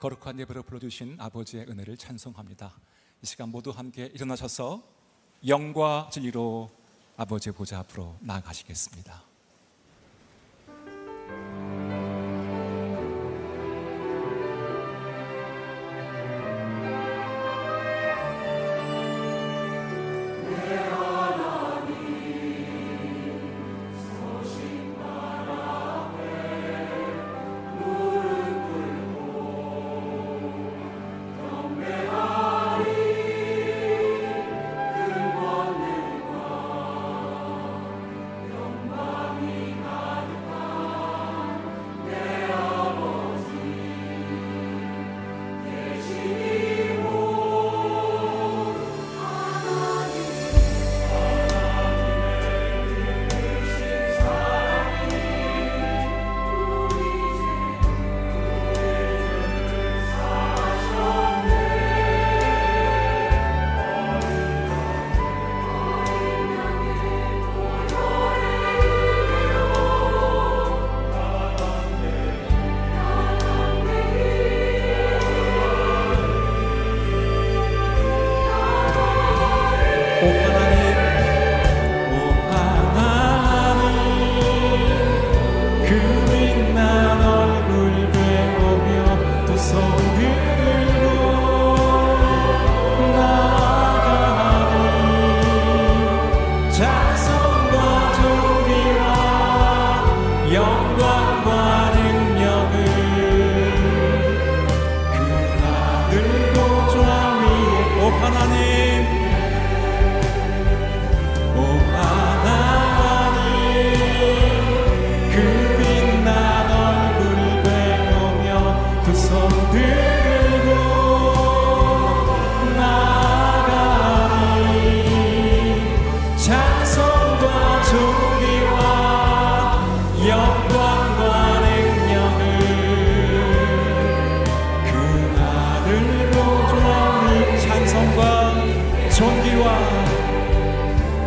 거룩한 예배로 불러주신 아버지의 은혜를 찬송합니다. 이 시간 모두 함께 일어나셔서 영과 진리로 아버지의 보좌 앞으로 나아가시겠습니다.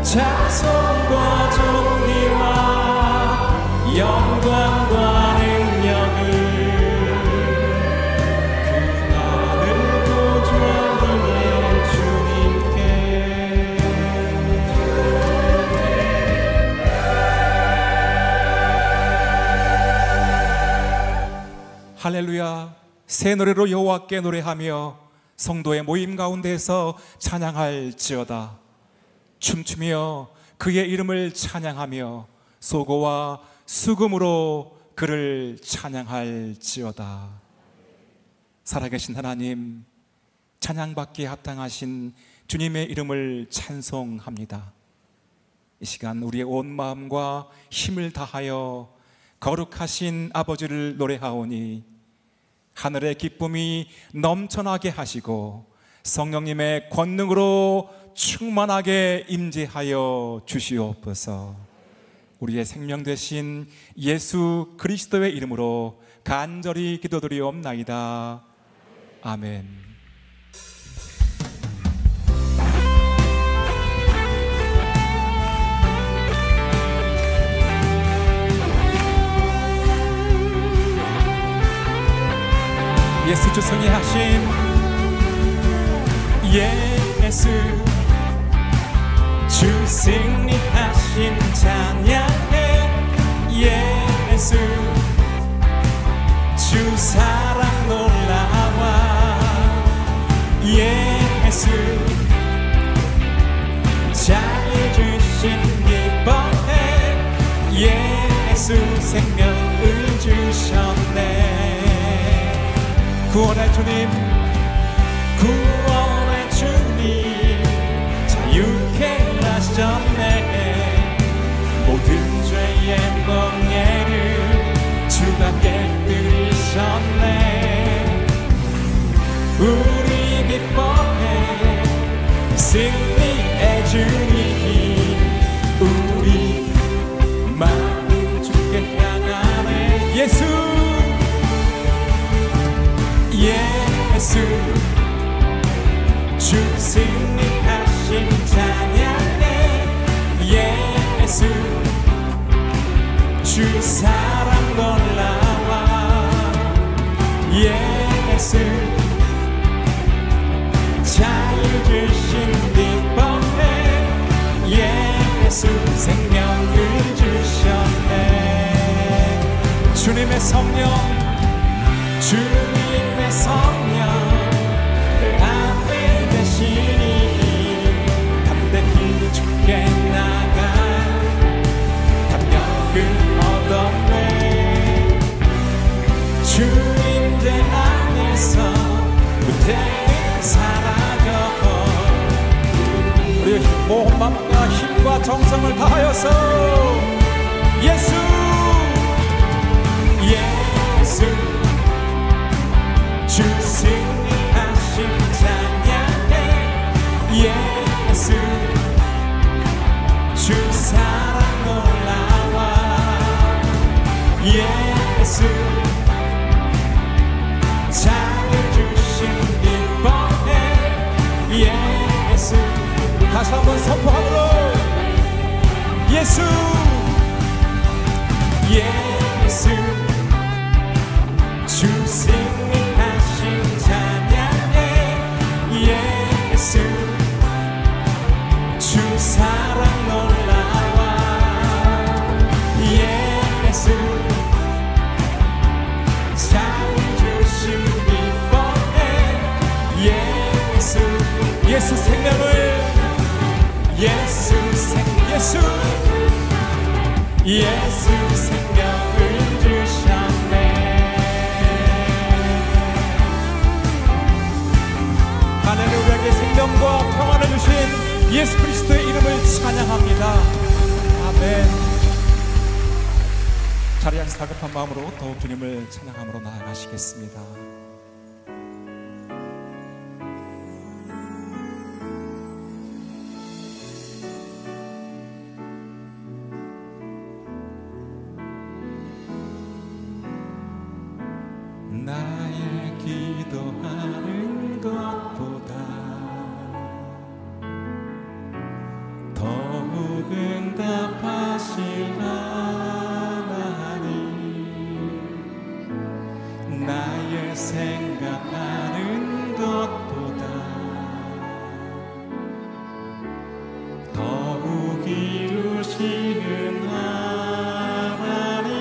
찬송과 존귀와 영광과 능력을 그날을 도주하는 주님께. 할렐루야. 새 노래로 여호와께 노래하며 성도의 모임 가운데에서 찬양할지어다. 춤추며 그의 이름을 찬양하며 소고와 수금으로 그를 찬양할지어다. 살아계신 하나님, 찬양받기에 합당하신 주님의 이름을 찬송합니다. 이 시간 우리의 온 마음과 힘을 다하여 거룩하신 아버지를 노래하오니 하늘의 기쁨이 넘쳐나게 하시고 성령님의 권능으로 충만하게 임재하여 주시옵소서. 우리의 생명 되신 예수 그리스도의 이름으로 간절히 기도드리옵나이다. 아멘. 예수 주 승리하신 예수 주 승리하신 찬양해. 예수 주 사랑 놀라와. 예수 자유 주신 기뻐해. 예수 생명을 주셨네. 구원의 주님, 구원의 주님 자유케 하셨네. 모든 죄의 멍에를 주가 깨뜨리셨네. 우리 기뻐해 승리의 주님. 우리 마음 주께 향하네. 예수 주 승리하신 찬양해. 예수 주 사랑 놀라와. 예수 예수 자유 주신 기쁨에 예수 생명을 주셨네. 주님의 성령 주님의 성령 내 앞에 계시니 담대히 주께 나가 담력을 얻었네. 주님의 안에서 문제는 사라졌고 우리 온 마음과 힘과 정성을 다하여서 예수 예수 주 승리하신 찬양해 예수 주 사랑 놀라워 예수 자유 주신 기쁨에 예수 다시 한번 선포함으로 예수 예수 주 승리하신 찬양해 예수 주 사랑 놀라워 예수 자유 주신 기쁨에 예수 예수 생명을 예수 생명을 주셨네. 하나님 우리에게 생명과 평안을 주신 예수 그리스도의 이름을 찬양합니다. 아멘. 자리에 앉아 다급한 마음으로 더욱 주님을 찬양함으로 나아가시겠습니다. 나의 기도하는 것보다 더욱 응답하실 하나님 나의 생각하는 것보다 더욱 이루시는 하나님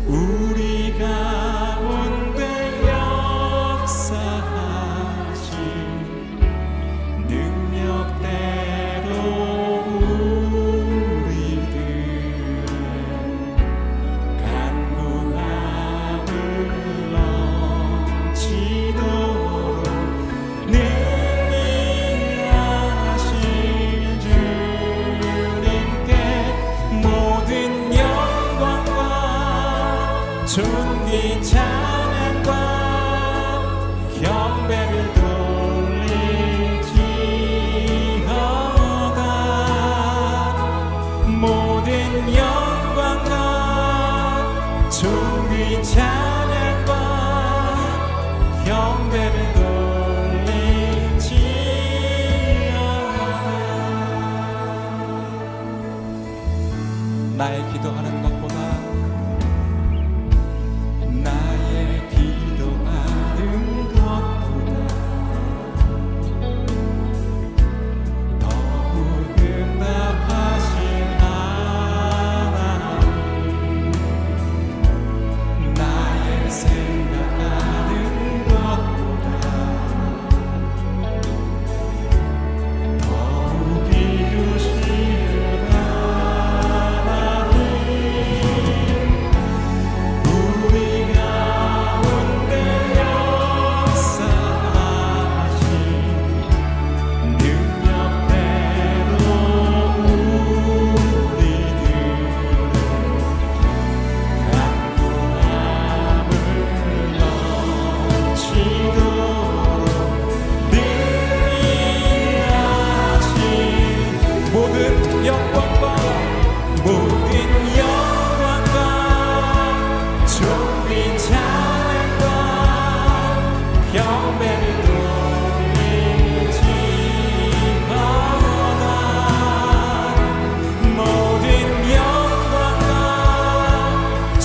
우리 가운데 역사하신 능력대로 우리들의 간구함을 넘치도록 능히 하신 주님께 모든 영광과 존귀 찬양과 경배를 돌리지어다 모든 영광과 존귀 찬양과 경배를 돌리지어다 나의 기도하는 것보다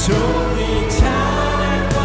존귀 찬양과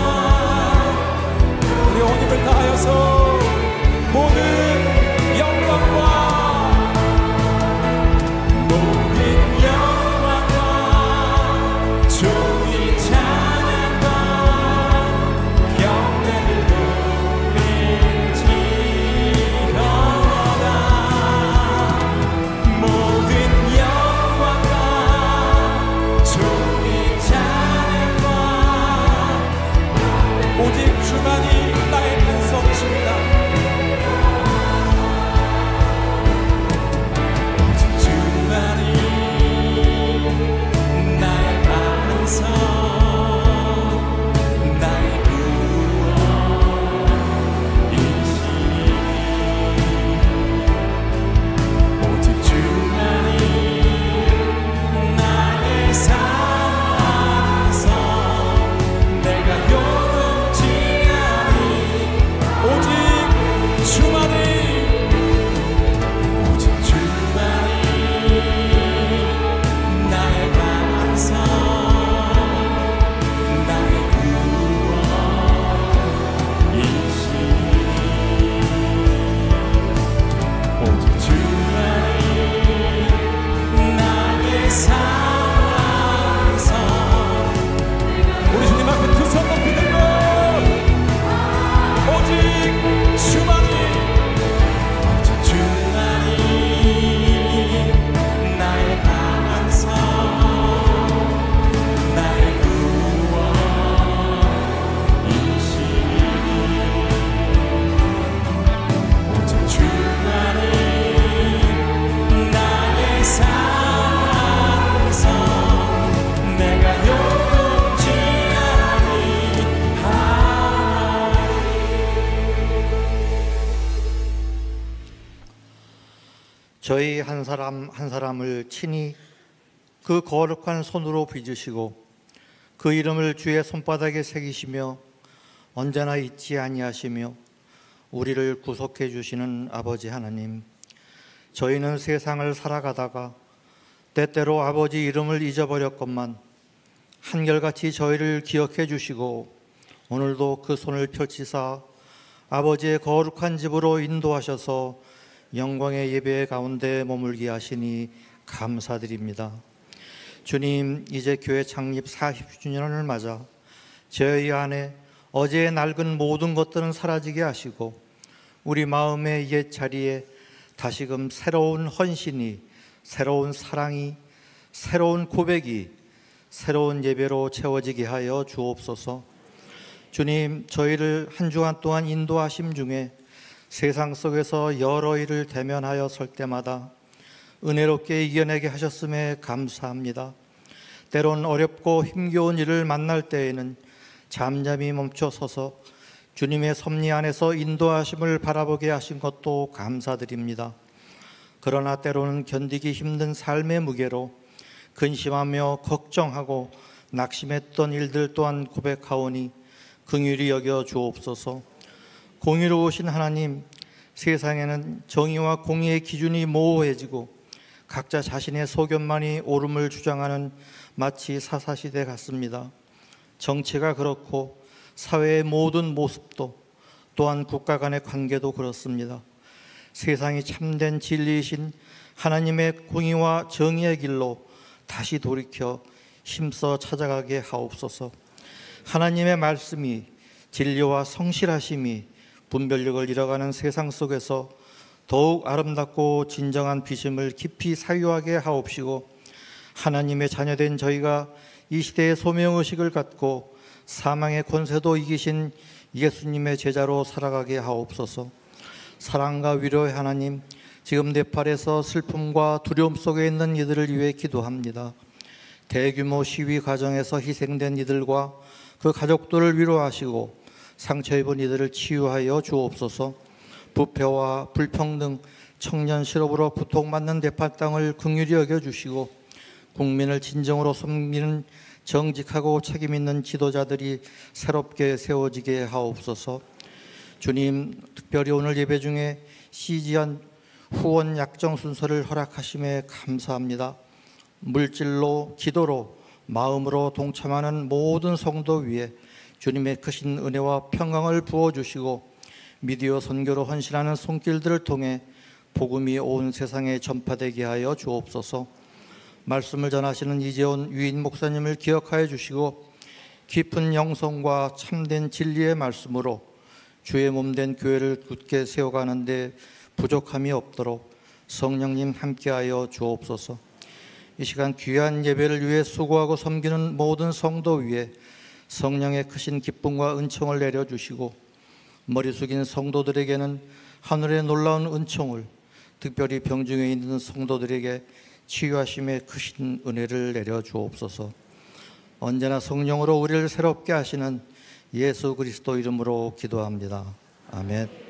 저희 한 사람 한 사람을 친히 그 거룩한 손으로 빚으시고 그 이름을 주의 손바닥에 새기시며 언제나 잊지 아니하시며 우리를 구속해 주시는 아버지 하나님, 저희는 세상을 살아가다가 때때로 아버지 이름을 잊어버렸건만 한결같이 저희를 기억해 주시고 오늘도 그 손을 펼치사 아버지의 거룩한 집으로 인도하셔서 영광의 예배 가운데 머물게 하시니 감사드립니다. 주님, 이제 교회 창립 40주년을 맞아 저희 안에 어제의 낡은 모든 것들은 사라지게 하시고 우리 마음의 옛 자리에 다시금 새로운 헌신이, 새로운 사랑이, 새로운 고백이, 새로운 예배로 채워지게 하여 주옵소서. 주님, 저희를 한 주간 동안 인도하심 중에 세상 속에서 여러 일을 대면하여 설 때마다 은혜롭게 이겨내게 하셨음에 감사합니다. 때론 어렵고 힘겨운 일을 만날 때에는 잠잠히 멈춰서서 주님의 섭리 안에서 인도하심을 바라보게 하신 것도 감사드립니다. 그러나 때로는 견디기 힘든 삶의 무게로 근심하며 걱정하고 낙심했던 일들 또한 고백하오니 긍휼히 여겨 주옵소서. 공의로우신 하나님, 세상에는 정의와 공의의 기준이 모호해지고 각자 자신의 소견만이 옳음을 주장하는 마치 사사시대 같습니다. 정치가 그렇고 사회의 모든 모습도 또한 국가 간의 관계도 그렇습니다. 세상이 참된 진리이신 하나님의 공의와 정의의 길로 다시 돌이켜 힘써 찾아가게 하옵소서. 하나님의 말씀이 진리와 성실하심이 분별력을 잃어가는 세상 속에서 더욱 아름답고 진정한 비심을 깊이 사유하게 하옵시고 하나님의 자녀된 저희가 이 시대의 소명의식을 갖고 사망의 권세도 이기신 예수님의 제자로 살아가게 하옵소서. 사랑과 위로의 하나님, 지금 네팔에서 슬픔과 두려움 속에 있는 이들을 위해 기도합니다. 대규모 시위 과정에서 희생된 이들과 그 가족들을 위로하시고 상처 입은 이들을 치유하여 주옵소서. 부패와 불평등, 청년 실업으로 고통받는 네팔 땅을 긍휼히 여겨주시고 국민을 진정으로 섬기는 정직하고 책임 있는 지도자들이 새롭게 세워지게 하옵소서. 주님, 특별히 오늘 예배 중에 시지한 후원 약정 순서를 허락하심에 감사합니다. 물질로, 기도로, 마음으로 동참하는 모든 성도 위에 주님의 크신 은혜와 평강을 부어주시고 미디어 선교로 헌신하는 손길들을 통해 복음이 온 세상에 전파되게 하여 주옵소서. 말씀을 전하시는 이재원 유인 목사님을 기억하여 주시고 깊은 영성과 참된 진리의 말씀으로 주의 몸된 교회를 굳게 세워가는 데 부족함이 없도록 성령님 함께하여 주옵소서. 이 시간 귀한 예배를 위해 수고하고 섬기는 모든 성도 위에 성령의 크신 기쁨과 은총을 내려주시고 머리 숙인 성도들에게는 하늘의 놀라운 은총을, 특별히 병중에 있는 성도들에게 치유하심의 크신 은혜를 내려주옵소서. 언제나 성령으로 우리를 새롭게 하시는 예수 그리스도 이름으로 기도합니다. 아멘.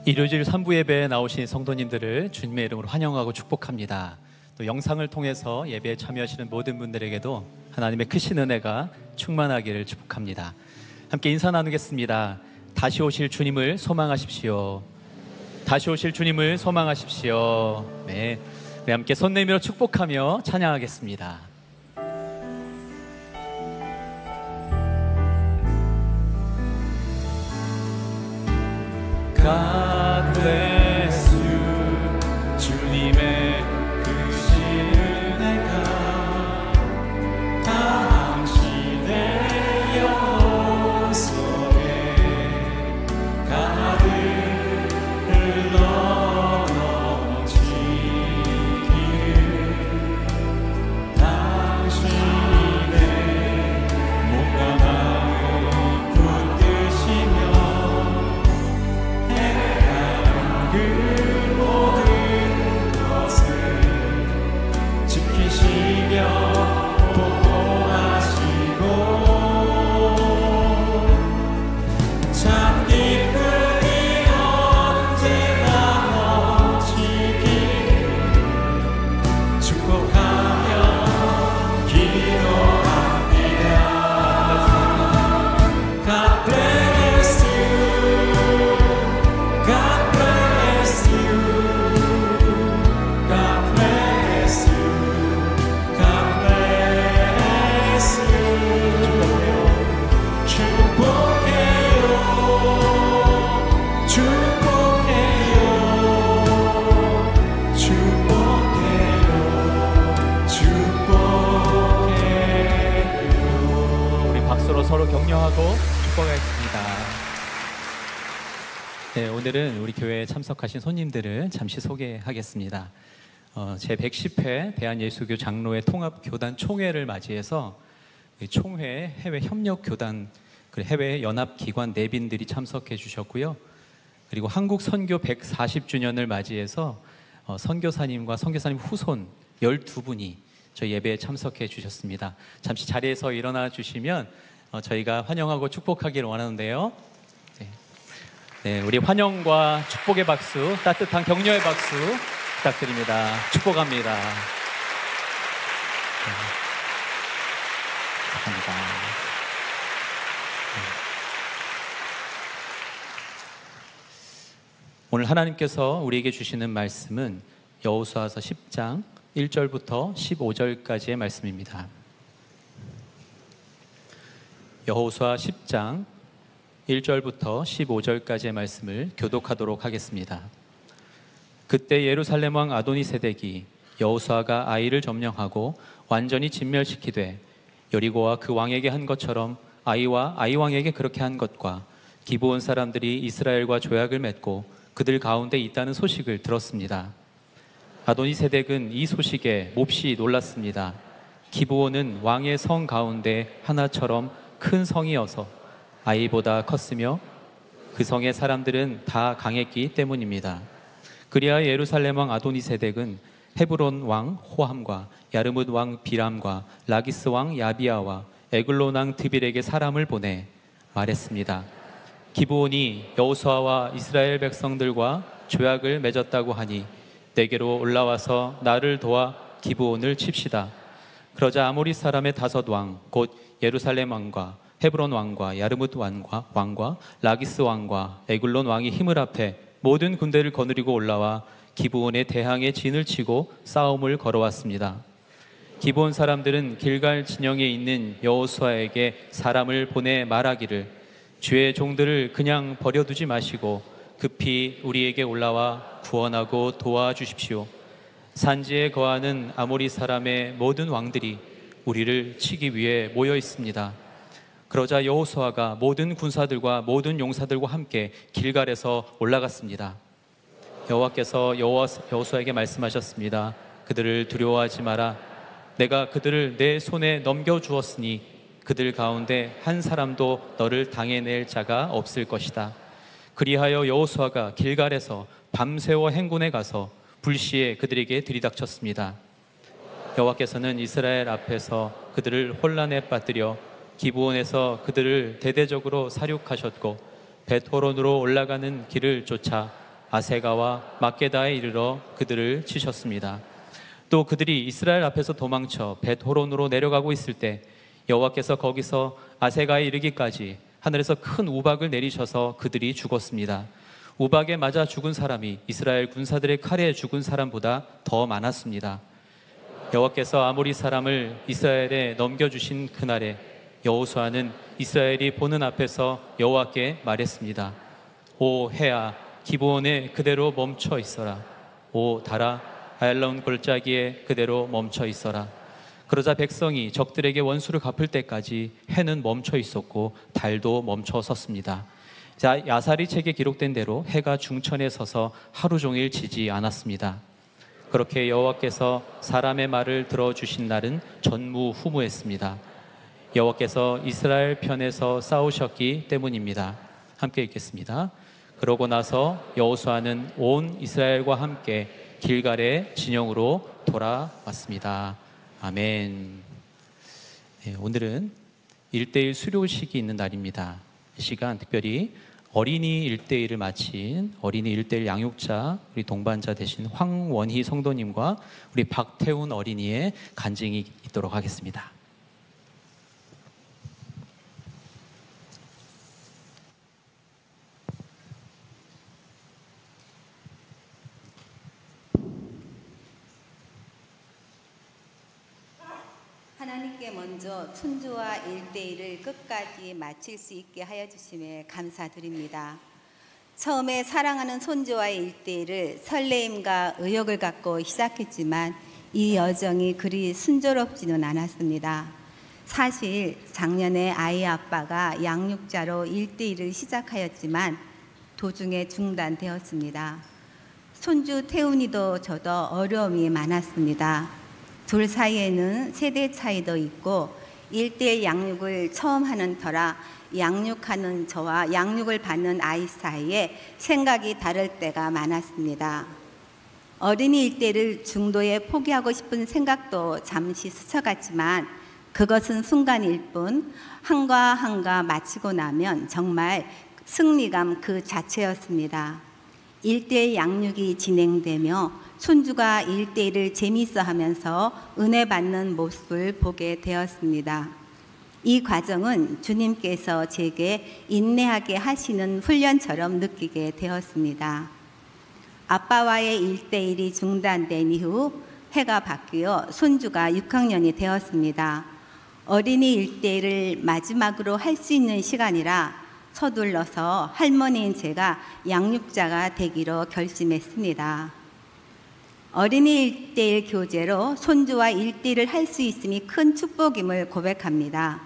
일요일 3부 예배에 나오신 성도님들을 주님의 이름으로 환영하고 축복합니다. 또 영상을 통해서 예배에 참여하시는 모든 분들에게도 하나님의 크신 은혜가 충만하기를 축복합니다. 함께 인사 나누겠습니다. 다시 오실 주님을 소망하십시오. 다시 오실 주님을 소망하십시오. 네, 우리 함께 손 내밀어 축복하며 찬양하겠습니다. God bless you. 주님의 크신 은혜가 당신의 영혼 속에 가득 흘러 넘치기를 당신의 몸과 마음 붙드시며 그 모든 것을 지키시며 보호하시고 참 기쁨이 언제나 넘치기를 축복하며 기도합니다. God bless you. God bless you. God bless you. God bless you. 축복해요. 축복해요. 축복해요. 축복해요. 우리 박수로 서로 격려하고 축복하겠습니다. 네, 오늘은 우리 교회에 참석하신 손님들을 잠시 소개하겠습니다. 제110회 대한예수교 장로회 통합교단 총회를 맞이해서 총회 해외 협력교단 해외 연합기관 내빈들이 참석해 주셨고요. 그리고 한국 선교 140주년을 맞이해서 선교사님과 선교사님 후손 12분이 저희 예배에 참석해 주셨습니다. 잠시 자리에서 일어나 주시면 저희가 환영하고 축복하기를 원하는데요. 네, 우리 환영과 축복의 박수, 따뜻한 격려의 박수 부탁드립니다. 축복합니다. 네, 축복합니다. 네. 오늘 하나님께서 우리에게 주시는 말씀은 여호수아서 10장 1절부터 15절까지의 말씀입니다. 여호수아 10장 1절부터 15절까지의 말씀을 교독하도록 하겠습니다. 그때 예루살렘 왕 아도니세덱이 여호수아가 아이를 점령하고 완전히 진멸시키되 여리고와 그 왕에게 한 것처럼 아이와 아이 왕에게 그렇게 한 것과 기브온 사람들이 이스라엘과 조약을 맺고 그들 가운데 있다는 소식을 들었습니다. 아도니세덱은 이 소식에 몹시 놀랐습니다. 기브온은 왕의 성 가운데 하나처럼 큰 성이어서 아이보다 컸으며 그 성의 사람들은 다 강했기 때문입니다. 그리하여 예루살렘 왕 아도니세덱은 헤브론 왕 호함과 야르뭇 왕 비람과 라기스 왕 야비아와 에글론 왕 드빌에게 사람을 보내 말했습니다. 기브온이 여호수아와 이스라엘 백성들과 조약을 맺었다고 하니 내게로 올라와서 나를 도와 기브온을 칩시다. 그러자 아모리 사람의 5왕 곧 예루살렘 왕과 헤브론 왕과 야르뭇 왕과 라기스 왕과 에글론 왕이 힘을 합해 모든 군대를 거느리고 올라와 기브온의 대항에 진을 치고 싸움을 걸어왔습니다. 기브온 사람들은 길갈 진영에 있는 여호수아에게 사람을 보내 말하기를 주의 종들을 그냥 버려두지 마시고 급히 우리에게 올라와 구원하고 도와주십시오. 산지에 거하는 아모리 사람의 모든 왕들이 우리를 치기 위해 모여 있습니다. 그러자 여호수아가 모든 군사들과 모든 용사들과 함께 길갈에서 올라갔습니다. 여호와께서 여호수아에게 말씀하셨습니다. 그들을 두려워하지 마라. 내가 그들을 내 손에 넘겨주었으니 그들 가운데 한 사람도 너를 당해낼 자가 없을 것이다. 그리하여 여호수아가 길갈에서 밤새워 행군에 가서 불시에 그들에게 들이닥쳤습니다. 여호와께서는 이스라엘 앞에서 그들을 혼란에 빠뜨려 기브온에서 그들을 대대적으로 사륙하셨고 벳호론으로 올라가는 길을 쫓아 아세가와 막게다에 이르러 그들을 치셨습니다. 또 그들이 이스라엘 앞에서 도망쳐 벳호론으로 내려가고 있을 때 여호와께서 거기서 아세가에 이르기까지 하늘에서 큰 우박을 내리셔서 그들이 죽었습니다. 우박에 맞아 죽은 사람이 이스라엘 군사들의 칼에 죽은 사람보다 더 많았습니다. 여호와께서 아모리 사람을 이스라엘에 넘겨주신 그날에 여호수아는 이스라엘이 보는 앞에서 여호와께 말했습니다. 오 해아 기브온에 그대로 멈춰 있어라. 오 달아 아얄라온 골짜기에 그대로 멈춰 있어라. 그러자 백성이 적들에게 원수를 갚을 때까지 해는 멈춰 있었고 달도 멈춰 섰습니다. 자, 야사리 책에 기록된 대로 해가 중천에 서서 하루 종일 지지 않았습니다. 그렇게 여호와께서 사람의 말을 들어주신 날은 전무후무했습니다. 여호와께서 이스라엘 편에서 싸우셨기 때문입니다. 함께 읽겠습니다. 그러고 나서 여호수아는 온 이스라엘과 함께 길갈의 진영으로 돌아왔습니다. 아멘. 네, 오늘은 1:1 수료식이 있는 날입니다. 이 시간 특별히 어린이 1:1을 마친 어린이 1:1 양육자 우리 동반자 되신 황원희 성도님과 우리 박태훈 어린이의 간증이 있도록 하겠습니다. 하나님께 먼저 순주와 1:1을 끝까지 마칠 수 있게 하여 주심에 감사드립니다. 처음에 사랑하는 손주와의 1:1을 설레임과 의욕을 갖고 시작했지만 이 여정이 그리 순조롭지는 않았습니다. 사실 작년에 아이 아빠가 양육자로 1:1을 시작하였지만 도중에 중단되었습니다. 손주 태훈이도 저도 어려움이 많았습니다. 둘 사이에는 세대 차이도 있고 1:1 양육을 처음 하는 터라 양육하는 저와 양육을 받는 아이 사이에 생각이 다를 때가 많았습니다. 어린이 1:1을 중도에 포기하고 싶은 생각도 잠시 스쳐갔지만 그것은 순간일 뿐 한과 한과 마치고 나면 정말 승리감 그 자체였습니다. 1:1 양육이 진행되며 손주가 1:1을 재미있어 하면서 은혜 받는 모습을 보게 되었습니다. 이 과정은 주님께서 제게 인내하게 하시는 훈련처럼 느끼게 되었습니다. 아빠와의 1:1이 중단된 이후 해가 바뀌어 손주가 6학년이 되었습니다. 어린이 1:1을 마지막으로 할 수 있는 시간이라 서둘러서 할머니인 제가 양육자가 되기로 결심했습니다. 어린이 1:1 교제로 손주와 1:1을 할 수 있음이 큰 축복임을 고백합니다.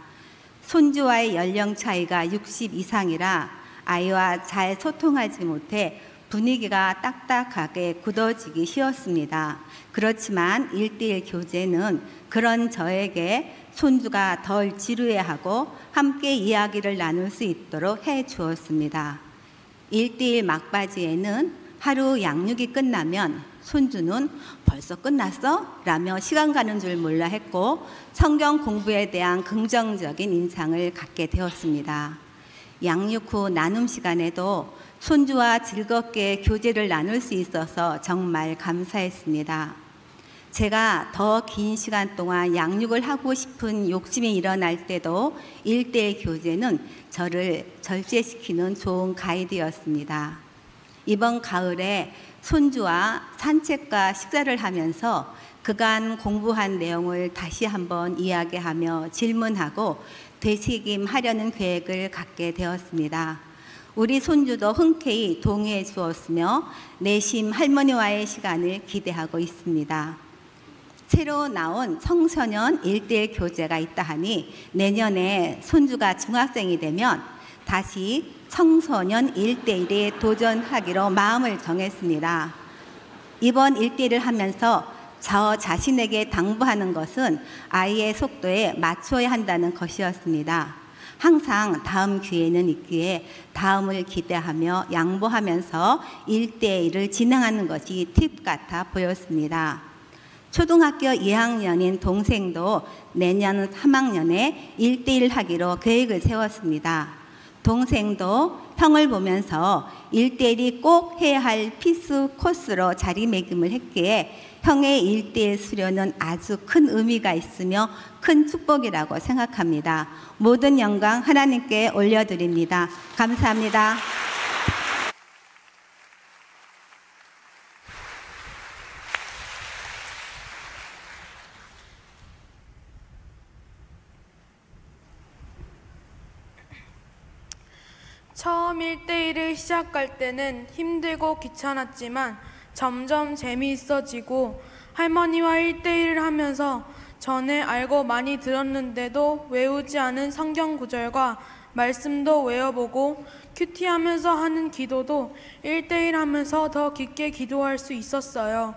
손주와의 연령 차이가 60 이상이라 아이와 잘 소통하지 못해 분위기가 딱딱하게 굳어지기 쉬웠습니다. 그렇지만 1:1 교제는 그런 저에게 손주가 덜 지루해하고 함께 이야기를 나눌 수 있도록 해 주었습니다. 1:1 막바지에는 하루 양육이 끝나면 손주는 벌써 끝났어? 라며 시간 가는 줄 몰라 했고 성경 공부에 대한 긍정적인 인상을 갖게 되었습니다. 양육 후 나눔 시간에도 손주와 즐겁게 교제를 나눌 수 있어서 정말 감사했습니다. 제가 더 긴 시간 동안 양육을 하고 싶은 욕심이 일어날 때도 1:1 교제는 저를 절제시키는 좋은 가이드였습니다. 이번 가을에 손주와 산책과 식사를 하면서 그간 공부한 내용을 다시 한번 이야기하며 질문하고 되새김하려는 계획을 갖게 되었습니다. 우리 손주도 흔쾌히 동의해 주었으며 내심 할머니와의 시간을 기대하고 있습니다. 새로 나온 청소년 1:1 교제가 있다 하니 내년에 손주가 중학생이 되면 다시 청소년 1:1에 도전하기로 마음을 정했습니다. 이번 1:1을 하면서 저 자신에게 당부하는 것은 아이의 속도에 맞춰야 한다는 것이었습니다. 항상 다음 기회는 있기에 다음을 기대하며 양보하면서 1:1을 진행하는 것이 팁 같아 보였습니다. 초등학교 2학년인 동생도 내년 3학년에 1:1 하기로 계획을 세웠습니다. 동생도 형을 보면서 1대1이 꼭 해야 할 필수 코스로 자리매김을 했기에 형의 1대1 수료는 아주 큰 의미가 있으며 큰 축복이라고 생각합니다. 모든 영광 하나님께 올려드립니다. 감사합니다. 처음 1대1을 시작할 때는 힘들고 귀찮았지만 점점 재미있어지고 할머니와 1대1을 하면서 전에 알고 많이 들었는데도 외우지 않은 성경 구절과 말씀도 외워보고 큐티하면서 하는 기도도 1대1 하면서 더 깊게 기도할 수 있었어요.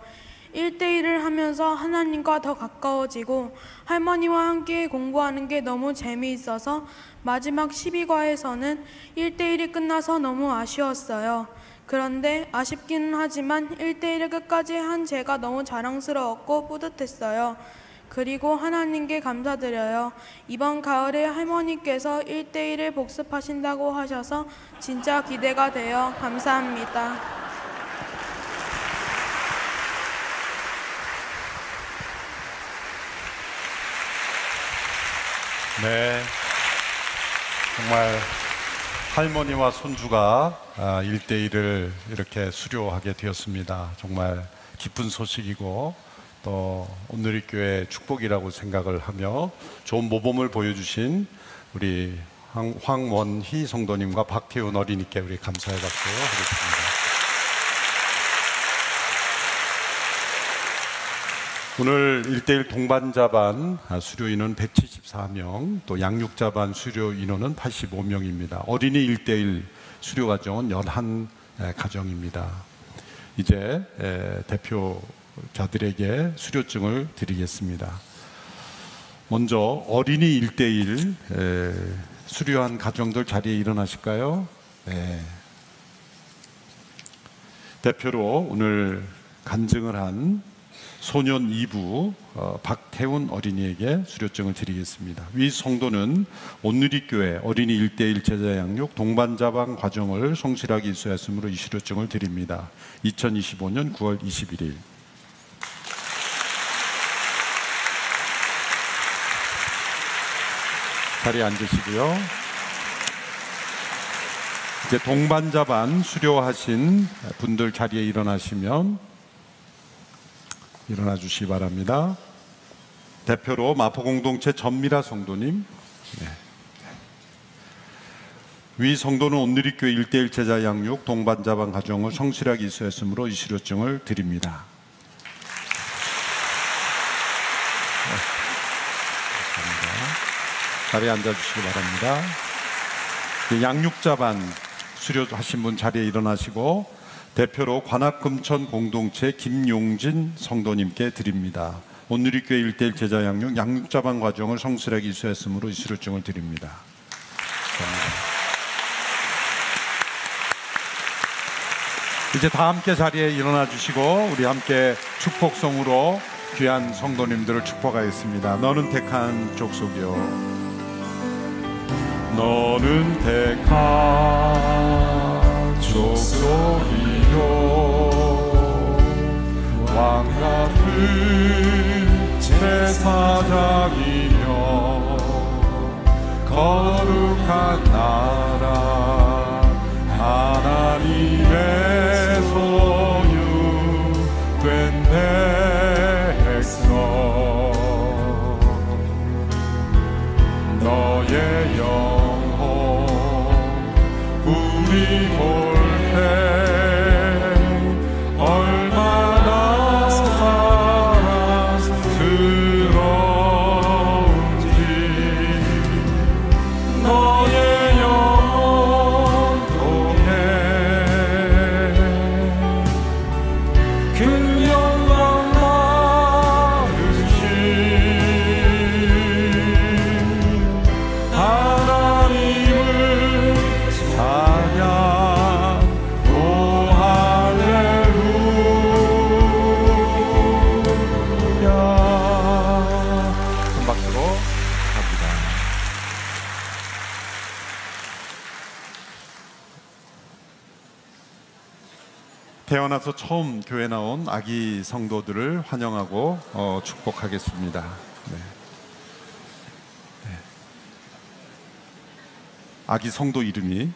1대1을 하면서 하나님과 더 가까워지고 할머니와 함께 공부하는 게 너무 재미있어서 마지막 12과에서는 1대1이 끝나서 너무 아쉬웠어요. 그런데 아쉽기는 하지만 1대1을 끝까지 한 제가 너무 자랑스러웠고 뿌듯했어요. 그리고 하나님께 감사드려요. 이번 가을에 할머니께서 1대1을 복습하신다고 하셔서 진짜 기대가 돼요. 감사합니다. 네, 정말 할머니와 손주가 1대1을 이렇게 수료하게 되었습니다. 정말 기쁜 소식이고 또 온누리교회 축복이라고 생각을 하며 좋은 모범을 보여주신 우리 황원희 성도님과 박태훈 어린이께 우리 감사의 박수 하겠습니다. 오늘 1대1 동반자반 수료 인원 174명, 또 양육자반 수료 인원은 85명입니다. 어린이 1대1 수료 가정은 11가정입니다. 이제 대표자들에게 수료증을 드리겠습니다. 먼저 어린이 1대1 수료한 가정들 자리에 일어나실까요? 네. 대표로 오늘 간증을 한 소년 2부 박태훈 어린이에게 수료증을 드리겠습니다. 위 성도는 온누리교회 어린이 1대1 제자 양육 동반자반 과정을 성실하게 이수했으므로 이 수료증을 드립니다. 2025년 9월 21일. 자리에 앉으시고요. 이제 동반자반 수료하신 분들 자리에 일어나시면 일어나 주시기 바랍니다. 대표로 마포공동체 전미라 성도님. 네. 위 성도는 온누리교회 1대1 제자 양육 동반자반 가정을 성실하게 이수했으므로 이 수료증을 드립니다. 네. 자리에 앉아주시기 바랍니다. 양육자반 수료하신 분 자리에 일어나시고 대표로 관악금천 공동체 김용진 성도님께 드립니다. 온누리교회 1대1 제자 양육 양육자반 과정을 성실하게 이수했으므로 이 수료증을 드립니다. 감사합니다. 이제 다 함께 자리에 일어나 주시고 우리 함께 축복성으로 귀한 성도님들을 축복하겠습니다. 너는 택한 족속이요, 너는 택한 족속이요, 왕같은 제사장이며 거룩한 나라 하나님의 소유된 백성, 너의 영혼 우리 볼 때 얼마나 사랑스러운지, 너의 영혼 통해 그 영광 나으신 하나님을 찬양 태어나서 처음 교회 나온 아기 성도들을 환영하고 축복하겠습니다. 네. 네. 아기 성도 이름이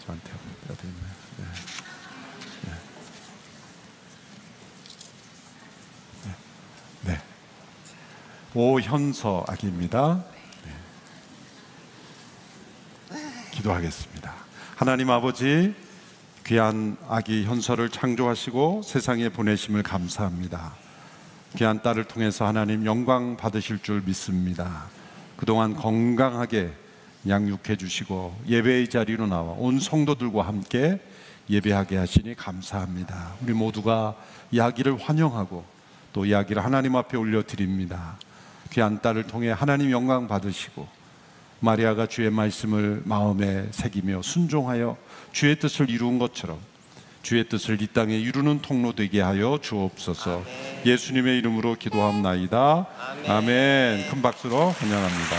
저한테 어디 있나요? 네. 네. 네. 네. 오현서 아기입니다. 네. 기도하겠습니다. 하나님 아버지, 귀한 아기 현서를 창조하시고 세상에 보내심을 감사합니다. 귀한 딸을 통해서 하나님 영광 받으실 줄 믿습니다. 그동안 건강하게 양육해 주시고 예배의 자리로 나와 온 성도들과 함께 예배하게 하시니 감사합니다. 우리 모두가 이 아기를 환영하고 또 이 아기를 하나님 앞에 올려드립니다. 귀한 딸을 통해 하나님 영광 받으시고 마리아가 주의 말씀을 마음에 새기며 순종하여 주의 뜻을 이룬 것처럼 주의 뜻을 이 땅에 이루는 통로 되게 하여 주옵소서. 아멘. 예수님의 이름으로 기도합나이다. 아멘. 아멘. 큰 박수로 환영합니다.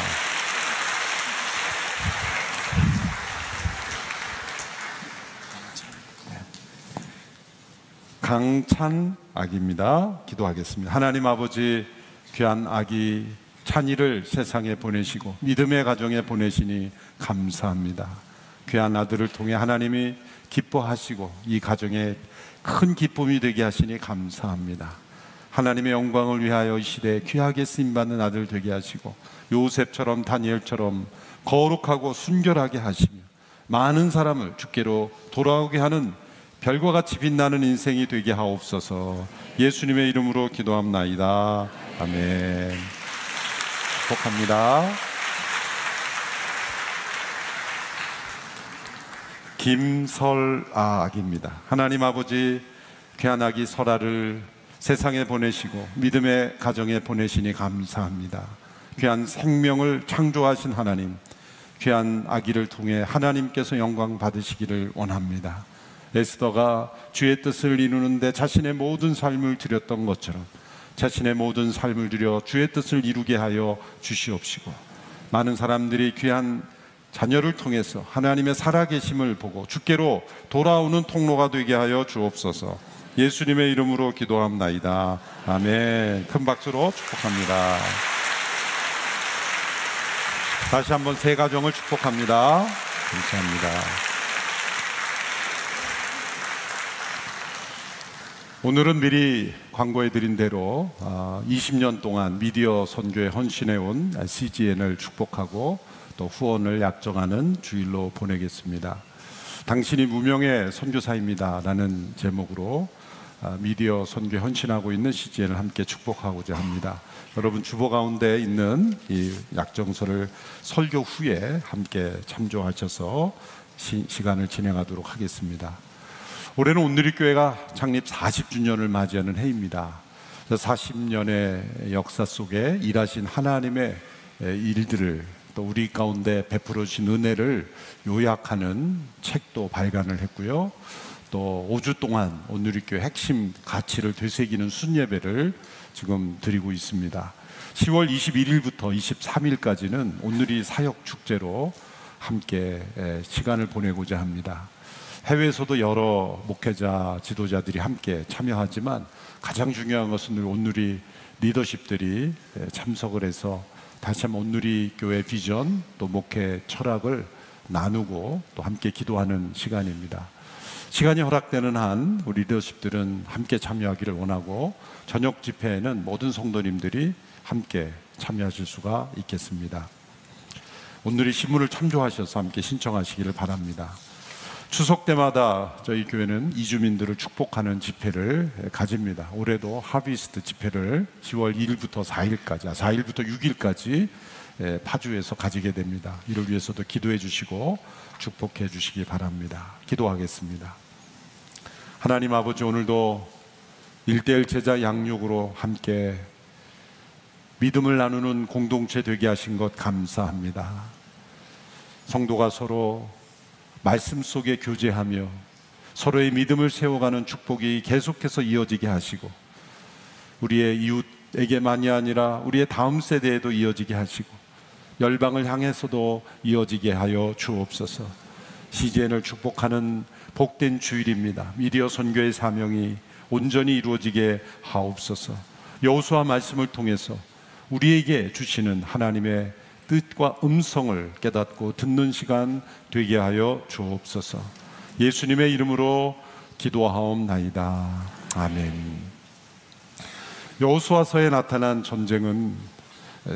강찬 아기입니다. 기도하겠습니다. 하나님 아버지, 귀한 아기 찬이를 세상에 보내시고 믿음의 가정에 보내시니 감사합니다. 귀한 아들을 통해 하나님이 기뻐하시고 이 가정에 큰 기쁨이 되게 하시니 감사합니다. 하나님의 영광을 위하여 이 시대에 귀하게 쓰임받는 아들 되게 하시고 요셉처럼 다니엘처럼 거룩하고 순결하게 하시며 많은 사람을 주께로 돌아오게 하는 별과 같이 빛나는 인생이 되게 하옵소서. 예수님의 이름으로 기도합나이다. 아멘. 축복합니다. 김설아 아기입니다. 하나님 아버지, 귀한 아기 설아를 세상에 보내시고 믿음의 가정에 보내시니 감사합니다. 귀한 생명을 창조하신 하나님, 귀한 아기를 통해 하나님께서 영광 받으시기를 원합니다. 에스더가 주의 뜻을 이루는데 자신의 모든 삶을 드렸던 것처럼 자신의 모든 삶을 들여 주의 뜻을 이루게 하여 주시옵시고 많은 사람들이 귀한 자녀를 통해서 하나님의 살아계심을 보고 주께로 돌아오는 통로가 되게 하여 주옵소서. 예수님의 이름으로 기도합나이다. 아멘. 큰 박수로 축복합니다. 다시 한번 세 가정을 축복합니다. 감사합니다. 오늘은 미리 광고해드린 대로 20년 동안 미디어 선교에 헌신해온 CGN을 축복하고 또 후원을 약정하는 주일로 보내겠습니다. 당신이 무명의 선교사입니다 라는 제목으로 미디어 선교에 헌신하고 있는 CGN을 함께 축복하고자 합니다. 여러분 주보 가운데 있는 이 약정서를 설교 후에 함께 참조하셔서 시간을 진행하도록 하겠습니다. 올해는 온누리교회가 창립 40주년을 맞이하는 해입니다. 40년의 역사 속에 일하신 하나님의 일들을 또 우리 가운데 베풀어 주신 은혜를 요약하는 책도 발간을 했고요. 또 5주 동안 온누리교회 핵심 가치를 되새기는 순예배를 지금 드리고 있습니다. 10월 21일부터 23일까지는 온누리 사역 축제로 함께 시간을 보내고자 합니다. 해외에서도 여러 목회자, 지도자들이 함께 참여하지만 가장 중요한 것은 늘 온누리 리더십들이 참석을 해서 다시 한번 온누리 교회 비전 또 목회 철학을 나누고 또 함께 기도하는 시간입니다. 시간이 허락되는 한 우리 리더십들은 함께 참여하기를 원하고 저녁 집회에는 모든 성도님들이 함께 참여하실 수가 있겠습니다. 온누리 신문을 참조하셔서 함께 신청하시기를 바랍니다. 추석 때마다 저희 교회는 이주민들을 축복하는 집회를 가집니다. 올해도 하비스트 집회를 10월 2일부터 4일까지, 4일부터 6일까지 파주에서 가지게 됩니다. 이를 위해서도 기도해 주시고 축복해 주시기 바랍니다. 기도하겠습니다. 하나님 아버지, 오늘도 1:1 제자 양육으로 함께 믿음을 나누는 공동체 되게 하신 것 감사합니다. 성도가 서로 말씀 속에 교제하며 서로의 믿음을 세워가는 축복이 계속해서 이어지게 하시고 우리의 이웃에게만이 아니라 우리의 다음 세대에도 이어지게 하시고 열방을 향해서도 이어지게 하여 주옵소서. CGN을 축복하는 복된 주일입니다. 미디어 선교의 사명이 온전히 이루어지게 하옵소서. 여호수아 말씀을 통해서 우리에게 주시는 하나님의 뜻과 음성을 깨닫고 듣는 시간 되게 하여 주옵소서. 예수님의 이름으로 기도하옵나이다. 아멘. 여호수아서에 나타난 전쟁은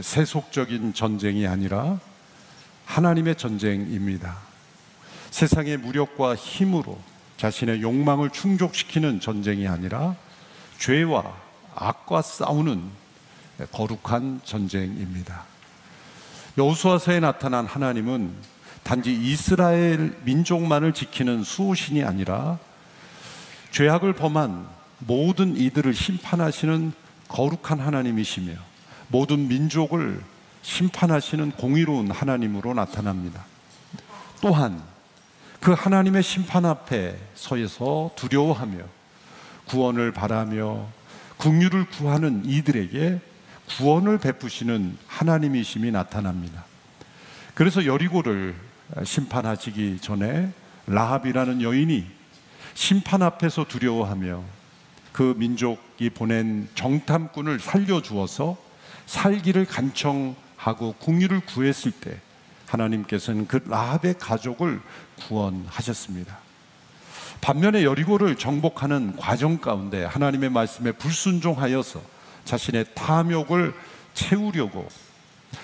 세속적인 전쟁이 아니라 하나님의 전쟁입니다. 세상의 무력과 힘으로 자신의 욕망을 충족시키는 전쟁이 아니라 죄와 악과 싸우는 거룩한 전쟁입니다. 여호수아서에 나타난 하나님은 단지 이스라엘 민족만을 지키는 수호신이 아니라 죄악을 범한 모든 이들을 심판하시는 거룩한 하나님이시며 모든 민족을 심판하시는 공의로운 하나님으로 나타납니다. 또한 그 하나님의 심판 앞에 서서 두려워하며 구원을 바라며 긍휼을 구하는 이들에게 구원을 베푸시는 하나님이심이 나타납니다. 그래서 여리고를 심판하시기 전에 라합이라는 여인이 심판 앞에서 두려워하며 그 민족이 보낸 정탐꾼을 살려주어서 살기를 간청하고 긍휼을 구했을 때 하나님께서는 그 라합의 가족을 구원하셨습니다. 반면에 여리고를 정복하는 과정 가운데 하나님의 말씀에 불순종하여서 자신의 탐욕을 채우려고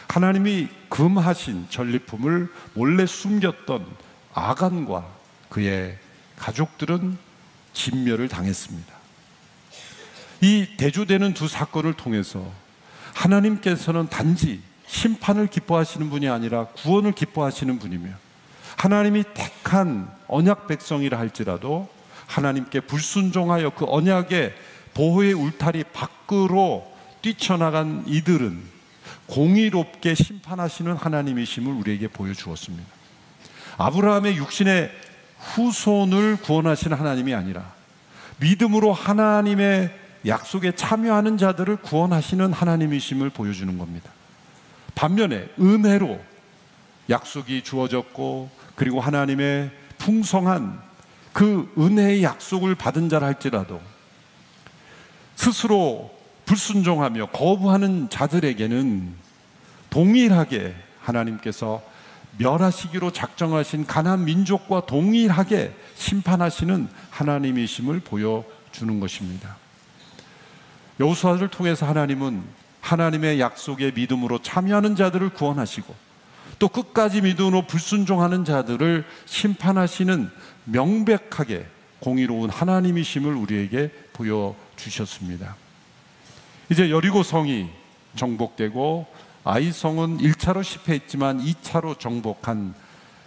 하나님이 금하신 전리품을 몰래 숨겼던 아간과 그의 가족들은 진멸을 당했습니다. 이 대조되는 두 사건을 통해서 하나님께서는 단지 심판을 기뻐하시는 분이 아니라 구원을 기뻐하시는 분이며 하나님이 택한 언약 백성이라 할지라도 하나님께 불순종하여 그 언약의 보호의 울타리 밖으로 뛰쳐나간 이들은 공의롭게 심판하시는 하나님이심을 우리에게 보여주었습니다. 아브라함의 육신의 후손을 구원하시는 하나님이 아니라 믿음으로 하나님의 약속에 참여하는 자들을 구원하시는 하나님이심을 보여주는 겁니다. 반면에 은혜로 약속이 주어졌고 그리고 하나님의 풍성한 그 은혜의 약속을 받은 자라 할지라도 스스로 불순종하며 거부하는 자들에게는 동일하게 하나님께서 멸하시기로 작정하신 가나안 민족과 동일하게 심판하시는 하나님이심을 보여주는 것입니다. 여호수아를 통해서 하나님은 하나님의 약속에 믿음으로 참여하는 자들을 구원하시고 또 끝까지 믿음으로 불순종하는 자들을 심판하시는 명백하게 공의로운 하나님이심을 우리에게 보여주셨습니다. 이제 여리고 성이 정복되고 아이성은 1차로 실패했지만 2차로 정복한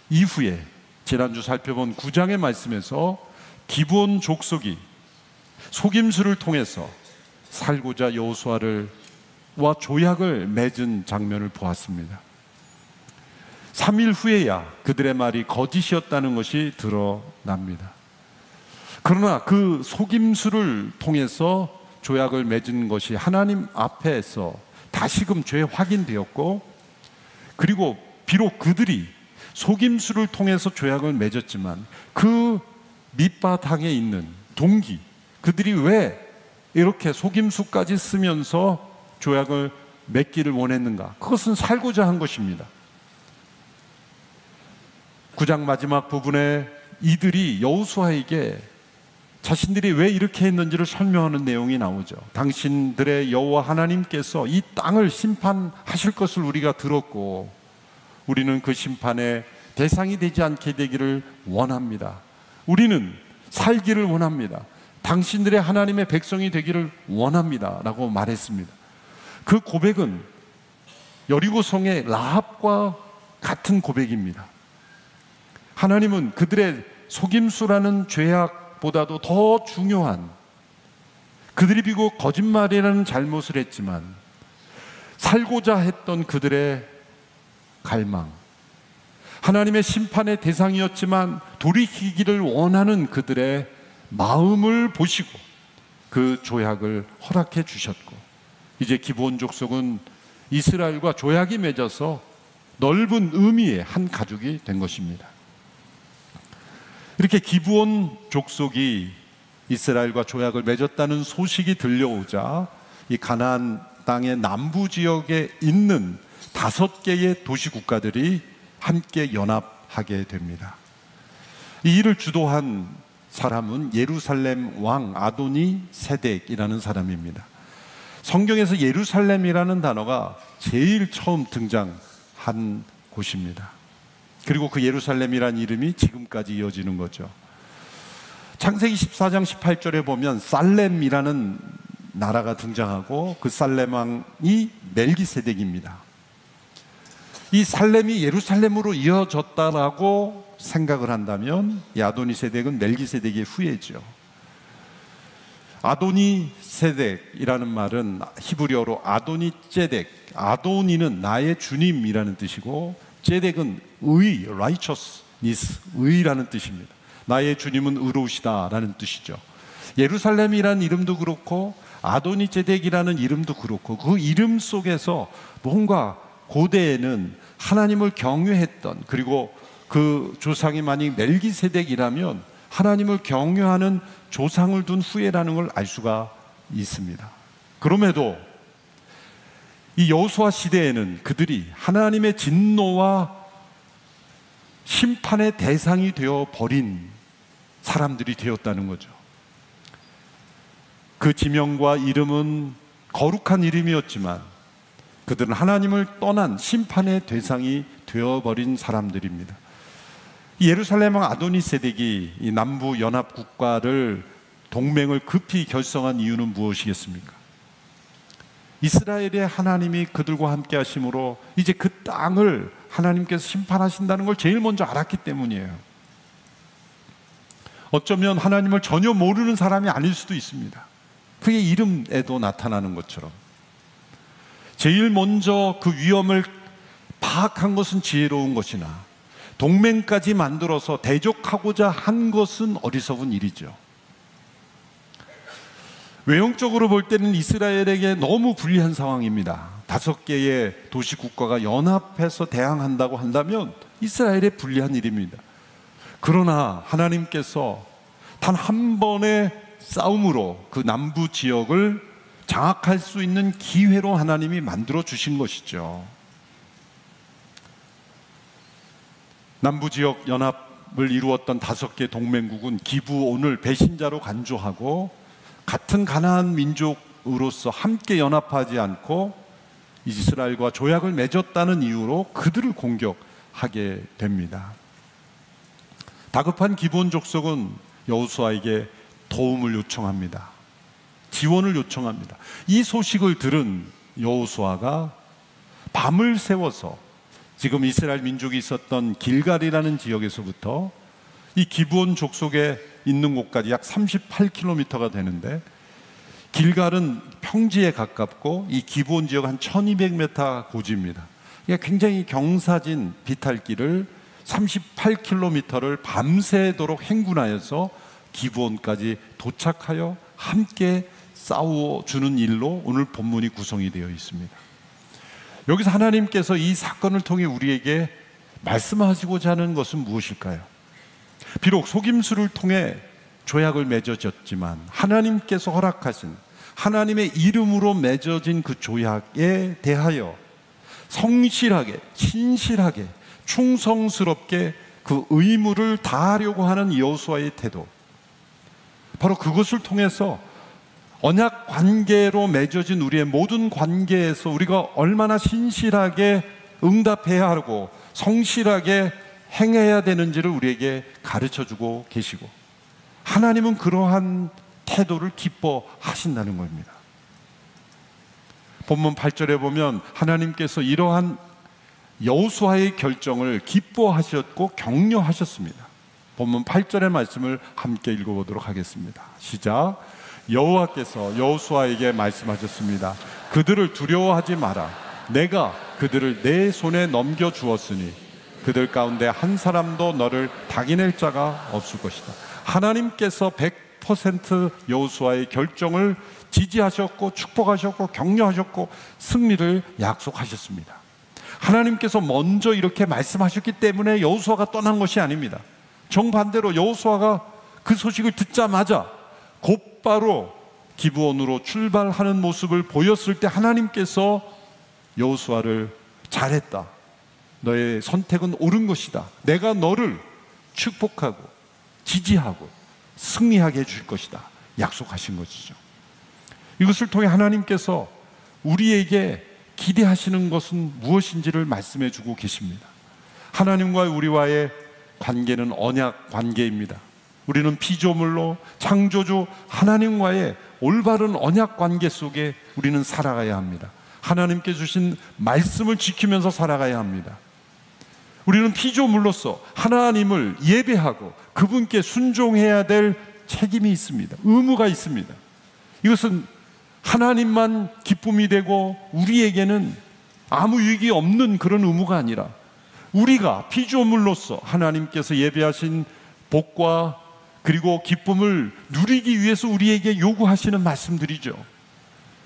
이후에 지난주 살펴본 9장의 말씀에서 기브온 족속이 속임수를 통해서 살고자 여호수아와 조약을 맺은 장면을 보았습니다. 3일 후에야 그들의 말이 거짓이었다는 것이 드러납니다. 그러나 그 속임수를 통해서 조약을 맺은 것이 하나님 앞에서 다시금 죄 확인되었고 그리고 비록 그들이 속임수를 통해서 조약을 맺었지만 그 밑바탕에 있는 동기, 그들이 왜 이렇게 속임수까지 쓰면서 조약을 맺기를 원했는가? 그것은 살고자 한 것입니다. 9장 마지막 부분에 이들이 여호수아에게 자신들이 왜 이렇게 했는지를 설명하는 내용이 나오죠. 당신들의 여호와 하나님께서 이 땅을 심판하실 것을 우리가 들었고 우리는 그 심판의 대상이 되지 않게 되기를 원합니다. 우리는 살기를 원합니다. 당신들의 하나님의 백성이 되기를 원합니다 라고 말했습니다. 그 고백은 여리고성의 라합과 같은 고백입니다. 하나님은 그들의 속임수라는 죄악보다도 더 중요한, 그들이 비록 거짓말이라는 잘못을 했지만 살고자 했던 그들의 갈망, 하나님의 심판의 대상이었지만 돌이키기를 원하는 그들의 마음을 보시고 그 조약을 허락해 주셨고, 이제 기브온 족속은 이스라엘과 조약이 맺어서 넓은 의미의 한 가족이 된 것입니다. 그렇게 기브온 족속이 이스라엘과 조약을 맺었다는 소식이 들려오자 이 가나안 땅의 남부 지역에 있는 5개의 도시 국가들이 함께 연합하게 됩니다. 이 일을 주도한 사람은 예루살렘 왕 아도니 세덱이라는 사람입니다. 성경에서 예루살렘이라는 단어가 제일 처음 등장한 곳입니다. 그리고 그 예루살렘이라는 이름이 지금까지 이어지는 거죠. 창세기 14장 18절에 보면 살렘이라는 나라가 등장하고 그 살렘 왕이 멜기세덱입니다. 이 살렘이 예루살렘으로 이어졌다라고 생각을 한다면 이 아도니세덱은 멜기세덱의 후예죠. 아도니세덱이라는 말은 히브리어로 아도니제덱, 아도니는 나의 주님이라는 뜻이고 제덱은 의, righteousness, 의라는 뜻입니다. 나의 주님은 의로우시다라는 뜻이죠. 예루살렘이라는 이름도 그렇고 아도니제덱이라는 이름도 그렇고 그 이름 속에서 뭔가 고대에는 하나님을 경외했던, 그리고 그 조상이 만약 멜기세덱이라면 하나님을 경외하는 조상을 둔 후예라는 걸 알 수가 있습니다. 그럼에도 이 여호수아 시대에는 그들이 하나님의 진노와 심판의 대상이 되어 버린 사람들이 되었다는 거죠. 그 지명과 이름은 거룩한 이름이었지만 그들은 하나님을 떠난 심판의 대상이 되어버린 사람들입니다. 예루살렘 왕 아도니세덱이 이 남부 연합 국가를 동맹을 급히 결성한 이유는 무엇이겠습니까? 이스라엘의 하나님이 그들과 함께 하심으로 이제 그 땅을 하나님께서 심판하신다는 걸 제일 먼저 알았기 때문이에요. 어쩌면 하나님을 전혀 모르는 사람이 아닐 수도 있습니다. 그의 이름에도 나타나는 것처럼 제일 먼저 그 위험을 파악한 것은 지혜로운 것이나 동맹까지 만들어서 대적하고자 한 것은 어리석은 일이죠. 외형적으로 볼 때는 이스라엘에게 너무 불리한 상황입니다. 5개의 도시 국가가 연합해서 대항한다고 한다면 이스라엘에 불리한 일입니다. 그러나 하나님께서 단 한 번의 싸움으로 그 남부 지역을 장악할 수 있는 기회로 하나님이 만들어 주신 것이죠. 남부 지역 연합을 이루었던 5개 동맹국은 기브온을 배신자로 간주하고 같은 가나안 민족으로서 함께 연합하지 않고 이스라엘과 조약을 맺었다는 이유로 그들을 공격하게 됩니다. 다급한 기브온 족속은 여호수아에게 도움을 요청합니다. 지원을 요청합니다. 이 소식을 들은 여호수아가 밤을 새워서 지금 이스라엘 민족이 있었던 길갈이라는 지역에서부터 이 기브온 족속에 있는 곳까지 약 38km가 되는데 길갈은 평지에 가깝고 이 기브온 지역 한 1200m 고지입니다. 그러니까 굉장히 경사진 비탈길을 38km를 밤새도록 행군하여서 기브온까지 도착하여 함께 싸워주는 일로 오늘 본문이 구성이 되어 있습니다. 여기서 하나님께서 이 사건을 통해 우리에게 말씀하시고자 하는 것은 무엇일까요? 비록 속임수를 통해 조약을 맺어졌지만 하나님께서 허락하신 하나님의 이름으로 맺어진 그 조약에 대하여 성실하게, 신실하게, 충성스럽게 그 의무를 다하려고 하는 여호수아의 태도, 바로 그것을 통해서 언약 관계로 맺어진 우리의 모든 관계에서 우리가 얼마나 신실하게 응답해야 하고 성실하게 행해야 되는지를 우리에게 가르쳐주고 계시고, 하나님은 그러한 태도를 기뻐하신다는 겁니다. 본문 8절에 보면 하나님께서 이러한 여호수아의 결정을 기뻐하셨고 격려하셨습니다. 본문 8절의 말씀을 함께 읽어보도록 하겠습니다. 시작. 여호와께서 여호수아에게 말씀하셨습니다. 그들을 두려워하지 마라. 내가 그들을 내 손에 넘겨주었으니 그들 가운데 한 사람도 너를 당해낼 자가 없을 것이다. 하나님께서 100% 여호수아의 결정을 지지하셨고 축복하셨고 격려하셨고 승리를 약속하셨습니다. 하나님께서 먼저 이렇게 말씀하셨기 때문에 여호수아가 떠난 것이 아닙니다. 정반대로 여호수아가 그 소식을 듣자마자 곧바로 기브온으로 출발하는 모습을 보였을 때 하나님께서 여호수아를 잘했다. 너의 선택은 옳은 것이다. 내가 너를 축복하고 지지하고 승리하게 해줄 것이다. 약속하신 것이죠. 이것을 통해 하나님께서 우리에게 기대하시는 것은 무엇인지를 말씀해 주고 계십니다. 하나님과 우리와의 관계는 언약 관계입니다. 우리는 피조물로 창조주 하나님과의 올바른 언약 관계 속에 우리는 살아가야 합니다. 하나님께 주신 말씀을 지키면서 살아가야 합니다. 우리는 피조물로서 하나님을 예배하고 그분께 순종해야 될 책임이 있습니다. 의무가 있습니다. 이것은 하나님만 기쁨이 되고 우리에게는 아무 유익이 없는 그런 의무가 아니라 우리가 피조물로서 하나님께서 예배하신 복과 그리고 기쁨을 누리기 위해서 우리에게 요구하시는 말씀들이죠.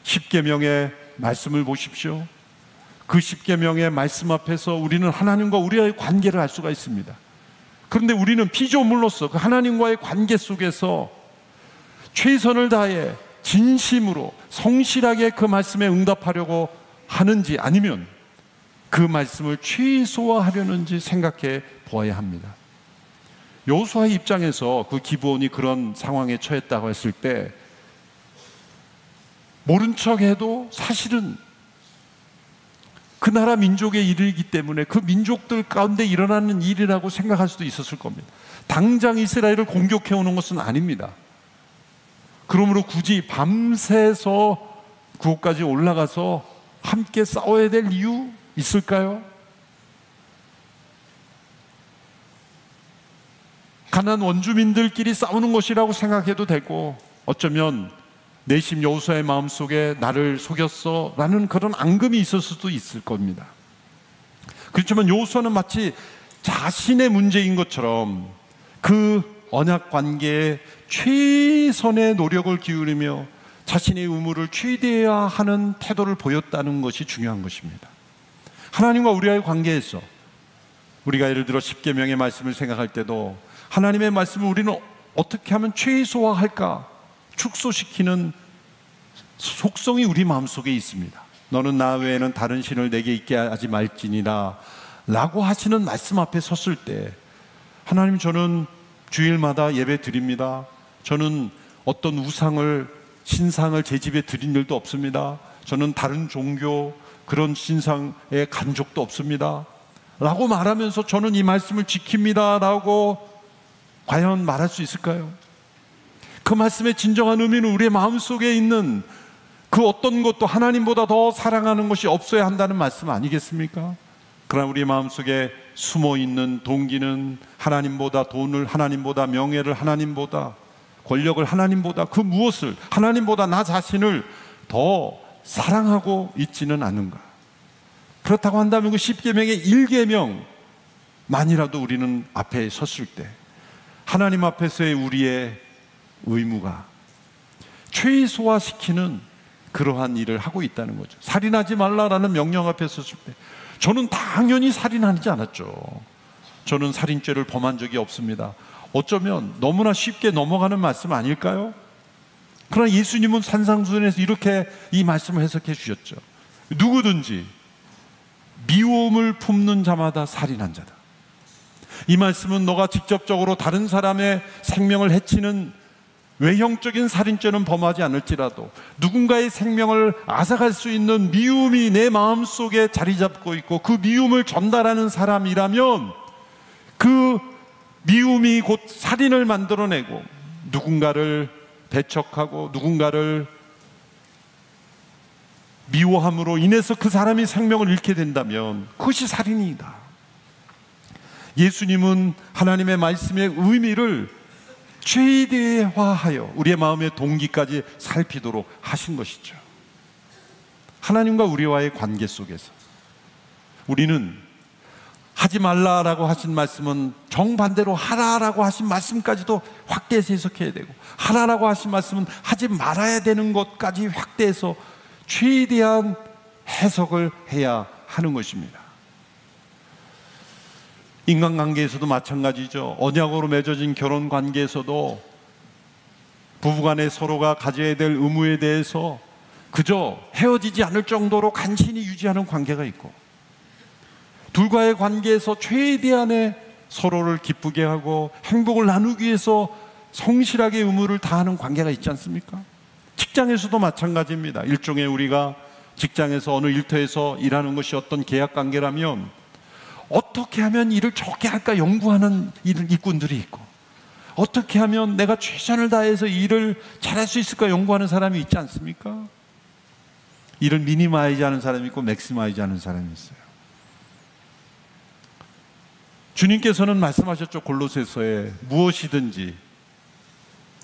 십계명의 말씀을 보십시오. 그 십계명의 말씀 앞에서 우리는 하나님과 우리의 관계를 알 수가 있습니다. 그런데 우리는 피조물로서 그 하나님과의 관계 속에서 최선을 다해 진심으로 성실하게 그 말씀에 응답하려고 하는지 아니면 그 말씀을 최소화하려는지 생각해 보아야 합니다. 여호수아의 입장에서 그 기브온이 그런 상황에 처했다고 했을 때 모른 척해도 사실은 그 나라 민족의 일이기 때문에 그 민족들 가운데 일어나는 일이라고 생각할 수도 있었을 겁니다. 당장 이스라엘을 공격해 오는 것은 아닙니다. 그러므로 굳이 밤새서 그곳까지 올라가서 함께 싸워야 될 이유 있을까요? 가나안 원주민들끼리 싸우는 것이라고 생각해도 되고 어쩌면 내심 여호수아의 마음속에 나를 속였어 라는 그런 앙금이 있을 수도 있을 겁니다. 그렇지만 여호수아는 마치 자신의 문제인 것처럼 그 언약 관계에 최선의 노력을 기울이며 자신의 의무를 최대화하는 태도를 보였다는 것이 중요한 것입니다. 하나님과 우리와의 관계에서 우리가 예를 들어 십계명의 말씀을 생각할 때도 하나님의 말씀을 우리는 어떻게 하면 최소화할까 축소시키는 속성이 우리 마음속에 있습니다. 너는 나 외에는 다른 신을 내게 있게 하지 말지니라 라고 하시는 말씀 앞에 섰을 때 하나님, 저는 주일마다 예배 드립니다. 저는 어떤 우상을 신상을 제 집에 드린 일도 없습니다. 저는 다른 종교 그런 신상에 간 적도 없습니다 라고 말하면서 저는 이 말씀을 지킵니다 라고 과연 말할 수 있을까요? 그 말씀의 진정한 의미는 우리의 마음속에 있는 그 어떤 것도 하나님보다 더 사랑하는 것이 없어야 한다는 말씀 아니겠습니까? 그러나 우리의 마음속에 숨어있는 동기는 하나님보다 돈을, 하나님보다 명예를, 하나님보다 권력을, 하나님보다 그 무엇을, 하나님보다 나 자신을 더 사랑하고 있지는 않은가? 그렇다고 한다면 그 십계명의 1계명만이라도 우리는 앞에 섰을 때 하나님 앞에서의 우리의 의무가 최소화시키는 그러한 일을 하고 있다는 거죠. 살인하지 말라라는 명령 앞에 섰을 때 저는 당연히 살인하지 않았죠. 저는 살인죄를 범한 적이 없습니다. 어쩌면 너무나 쉽게 넘어가는 말씀 아닐까요? 그러나 예수님은 산상수훈에서 이렇게 이 말씀을 해석해 주셨죠. 누구든지 미움을 품는 자마다 살인한 자다. 이 말씀은 너가 직접적으로 다른 사람의 생명을 해치는 외형적인 살인죄는 범하지 않을지라도 누군가의 생명을 앗아갈 수 있는 미움이 내 마음속에 자리 잡고 있고 그 미움을 전달하는 사람이라면 그 미움이 곧 살인을 만들어내고 누군가를 배척하고 누군가를 미워함으로 인해서 그 사람이 생명을 잃게 된다면 그것이 살인이다. 예수님은 하나님의 말씀의 의미를 최대화하여 우리의 마음의 동기까지 살피도록 하신 것이죠. 하나님과 우리와의 관계 속에서 우리는 하지 말라라고 하신 말씀은 정반대로 하라라고 하신 말씀까지도 확대해서 해석해야 되고 하라라고 하신 말씀은 하지 말아야 되는 것까지 확대해서 최대한 해석을 해야 하는 것입니다. 인간관계에서도 마찬가지죠. 언약으로 맺어진 결혼 관계에서도 부부간에 서로가 가져야 될 의무에 대해서 그저 헤어지지 않을 정도로 간신히 유지하는 관계가 있고, 둘과의 관계에서 최대한의 서로를 기쁘게 하고 행복을 나누기 위해서 성실하게 의무를 다하는 관계가 있지 않습니까? 직장에서도 마찬가지입니다. 일종의 우리가 직장에서 어느 일터에서 일하는 것이 어떤 계약 관계라면 어떻게 하면 일을 좋게 할까 연구하는 일꾼들이 있고, 어떻게 하면 내가 최선을 다해서 일을 잘할 수 있을까 연구하는 사람이 있지 않습니까? 일을 미니마이즈 하는 사람이 있고 맥시마이즈 하는 사람이 있어요. 주님께서는 말씀하셨죠. 골로새서에 무엇이든지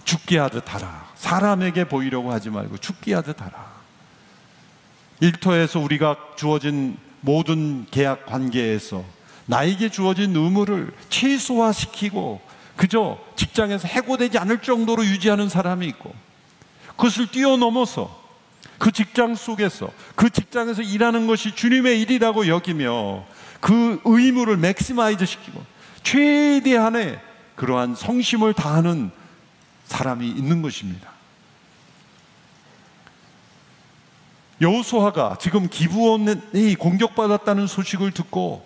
죽게 하듯 하라. 사람에게 보이려고 하지 말고 죽게 하듯 하라. 일터에서 우리가 주어진 모든 계약 관계에서 나에게 주어진 의무를 최소화시키고 그저 직장에서 해고되지 않을 정도로 유지하는 사람이 있고, 그것을 뛰어넘어서 그 직장 속에서 그 직장에서 일하는 것이 주님의 일이라고 여기며 그 의무를 맥시마이즈 시키고 최대한의 그러한 성심을 다하는 사람이 있는 것입니다. 여호수아가 지금 기브온이 공격받았다는 소식을 듣고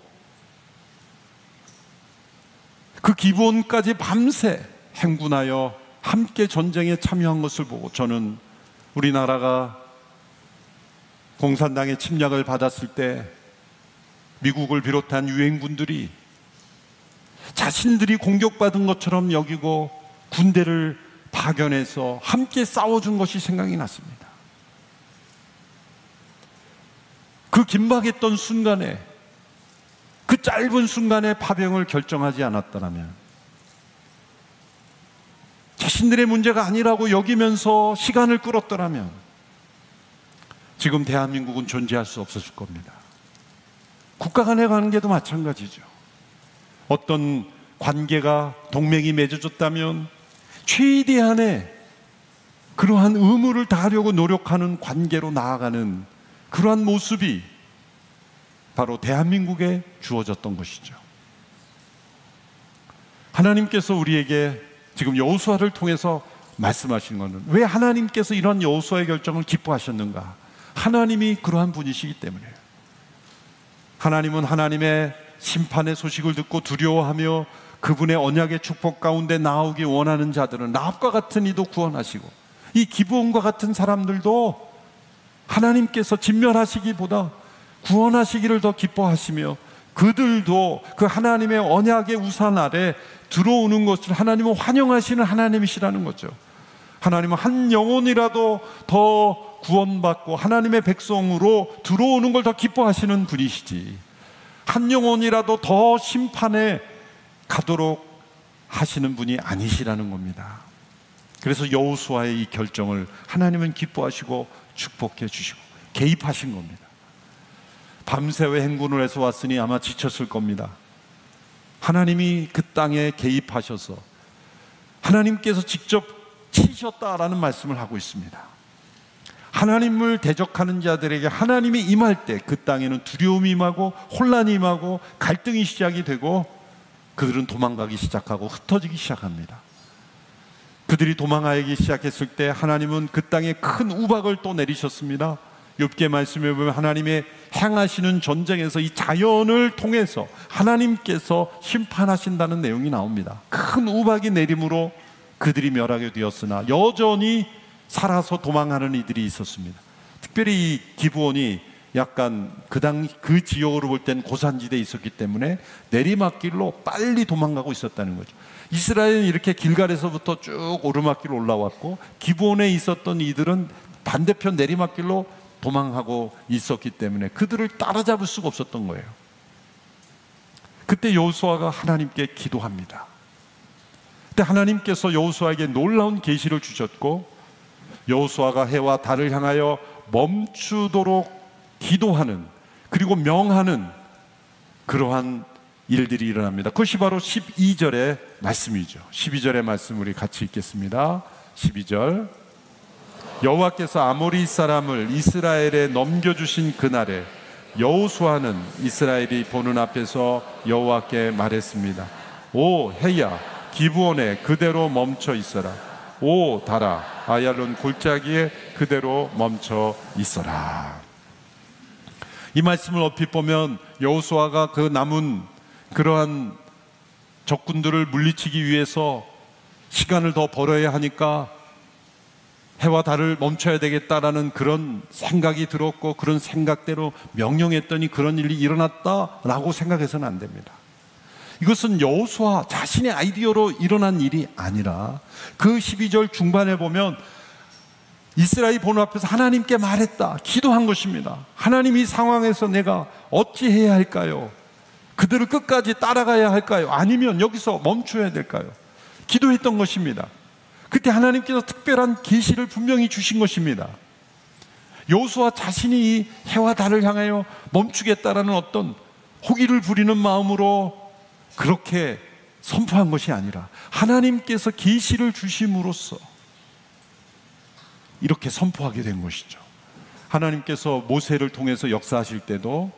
그 기브온까지 밤새 행군하여 함께 전쟁에 참여한 것을 보고 저는 우리나라가 공산당의 침략을 받았을 때 미국을 비롯한 유엔군들이 자신들이 공격받은 것처럼 여기고 군대를 파견해서 함께 싸워준 것이 생각이 났습니다. 그 긴박했던 순간에, 그 짧은 순간에 파병을 결정하지 않았더라면, 자신들의 문제가 아니라고 여기면서 시간을 끌었더라면 지금 대한민국은 존재할 수 없었을 겁니다. 국가 간의 관계도 마찬가지죠. 어떤 관계가 동맹이 맺어졌다면 최대한의 그러한 의무를 다하려고 노력하는 관계로 나아가는 그러한 모습이 바로 대한민국에 주어졌던 것이죠. 하나님께서 우리에게 지금 여호수아를 통해서 말씀하신 것은, 왜 하나님께서 이런 여호수아의 결정을 기뻐하셨는가? 하나님이 그러한 분이시기 때문이에요. 하나님은 하나님의 심판의 소식을 듣고 두려워하며 그분의 언약의 축복 가운데 나오기 원하는 자들은 라합과 같은 이도 구원하시고, 이 기브온과 같은 사람들도 하나님께서 진멸하시기보다 구원하시기를 더 기뻐하시며, 그들도 그 하나님의 언약의 우산 아래 들어오는 것을 하나님은 환영하시는 하나님이시라는 거죠. 하나님은 한 영혼이라도 더 구원받고 하나님의 백성으로 들어오는 걸 더 기뻐하시는 분이시지, 한 영혼이라도 더 심판에 가도록 하시는 분이 아니시라는 겁니다. 그래서 여호수아의 이 결정을 하나님은 기뻐하시고 축복해 주시고 개입하신 겁니다. 밤새워 행군을 해서 왔으니 아마 지쳤을 겁니다. 하나님이 그 땅에 개입하셔서 하나님께서 직접 치셨다라는 말씀을 하고 있습니다. 하나님을 대적하는 자들에게 하나님이 임할 때 그 땅에는 두려움이 임하고 혼란이 임하고 갈등이 시작이 되고 그들은 도망가기 시작하고 흩어지기 시작합니다. 그들이 도망하기 시작했을 때 하나님은 그 땅에 큰 우박을 또 내리셨습니다. 욥기의 말씀에 보면 하나님의 행하시는 전쟁에서 이 자연을 통해서 하나님께서 심판하신다는 내용이 나옵니다. 큰 우박이 내림으로 그들이 멸하게 되었으나 여전히 살아서 도망하는 이들이 있었습니다. 특별히 이 기브온이 약간 그 지역으로 볼 땐 고산지대에 있었기 때문에 내리막길로 빨리 도망가고 있었다는 거죠. 이스라엘은 이렇게 길갈에서부터 쭉 오르막길로 올라왔고 기브온에 있었던 이들은 반대편 내리막길로 도망하고 있었기 때문에 그들을 따라잡을 수가 없었던 거예요. 그때 여호수아가 하나님께 기도합니다. 그때 하나님께서 여호수아에게 놀라운 계시를 주셨고, 여호수아가 해와 달을 향하여 멈추도록 기도하는, 그리고 명하는 그러한 일들이 일어납니다. 그것이 바로 12절의 말씀이죠. 12절의 말씀 우리 같이 읽겠습니다. 12절. 여호와께서 아모리 사람을 이스라엘에 넘겨주신 그날에 여호수아는 이스라엘이 보는 앞에서 여호와께 말했습니다. 오 해야 기브온에 그대로 멈춰 있어라. 오 달아 아얄론 골짜기에 그대로 멈춰 있어라. 이 말씀을 얼핏 보면 여호수아가 그 남은 그러한 적군들을 물리치기 위해서 시간을 더 벌어야 하니까 해와 달을 멈춰야 되겠다라는 그런 생각이 들었고, 그런 생각대로 명령했더니 그런 일이 일어났다라고 생각해서는 안 됩니다. 이것은 여호수아 자신의 아이디어로 일어난 일이 아니라 그 12절 중반에 보면 이스라엘이 보는 앞에서 하나님께 말했다, 기도한 것입니다. 하나님, 이 상황에서 내가 어찌 해야 할까요? 그들을 끝까지 따라가야 할까요? 아니면 여기서 멈춰야 될까요? 기도했던 것입니다. 그때 하나님께서 특별한 계시를 분명히 주신 것입니다. 여호수아 자신이 이 해와 달을 향하여 멈추겠다라는 어떤 호기를 부리는 마음으로 그렇게 선포한 것이 아니라 하나님께서 계시를 주심으로써 이렇게 선포하게 된 것이죠. 하나님께서 모세를 통해서 역사하실 때도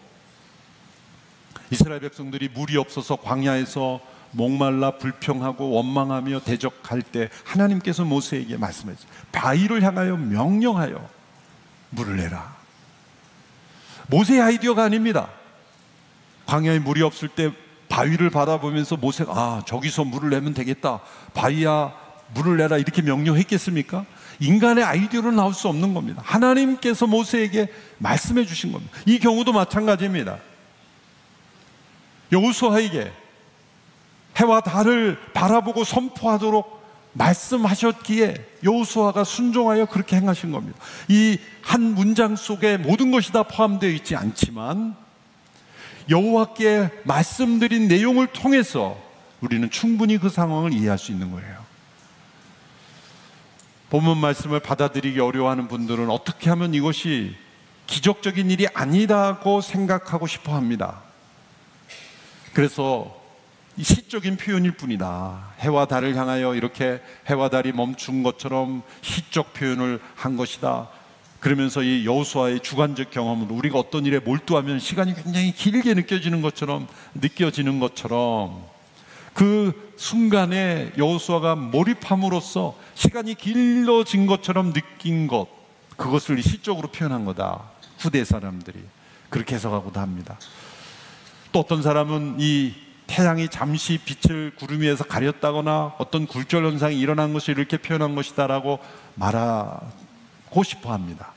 이스라엘 백성들이 물이 없어서 광야에서 목말라 불평하고 원망하며 대적할 때 하나님께서 모세에게 말씀했어요. 바위를 향하여 명령하여 물을 내라. 모세의 아이디어가 아닙니다. 광야에 물이 없을 때 바위를 바라보면서 모세가 저기서 물을 내면 되겠다, 바위야 물을 내라, 이렇게 명령했겠습니까? 인간의 아이디어로 나올 수 없는 겁니다. 하나님께서 모세에게 말씀해 주신 겁니다. 이 경우도 마찬가지입니다. 여호수아에게 해와 달을 바라보고 선포하도록 말씀하셨기에 여호수아가 순종하여 그렇게 행하신 겁니다. 이 한 문장 속에 모든 것이 다 포함되어 있지 않지만 여호와께 말씀드린 내용을 통해서 우리는 충분히 그 상황을 이해할 수 있는 거예요. 본문 말씀을 받아들이기 어려워하는 분들은 어떻게 하면 이것이 기적적인 일이 아니라고 생각하고 싶어 합니다. 그래서 이 시적인 표현일 뿐이다, 해와 달을 향하여 이렇게 해와 달이 멈춘 것처럼 시적 표현을 한 것이다, 그러면서 이 여호수아의 주관적 경험으로 우리가 어떤 일에 몰두하면 시간이 굉장히 길게 느껴지는 것처럼 그 순간에 여호수아가 몰입함으로써 시간이 길어진 것처럼 느낀 것, 그것을 시적으로 표현한 거다. 후대 사람들이 그렇게 해석하고도 합니다. 또 어떤 사람은 이 태양이 잠시 빛을 구름 위에서 가렸다거나 어떤 굴절 현상이 일어난 것을 이렇게 표현한 것이다라고 말하고 싶어 합니다.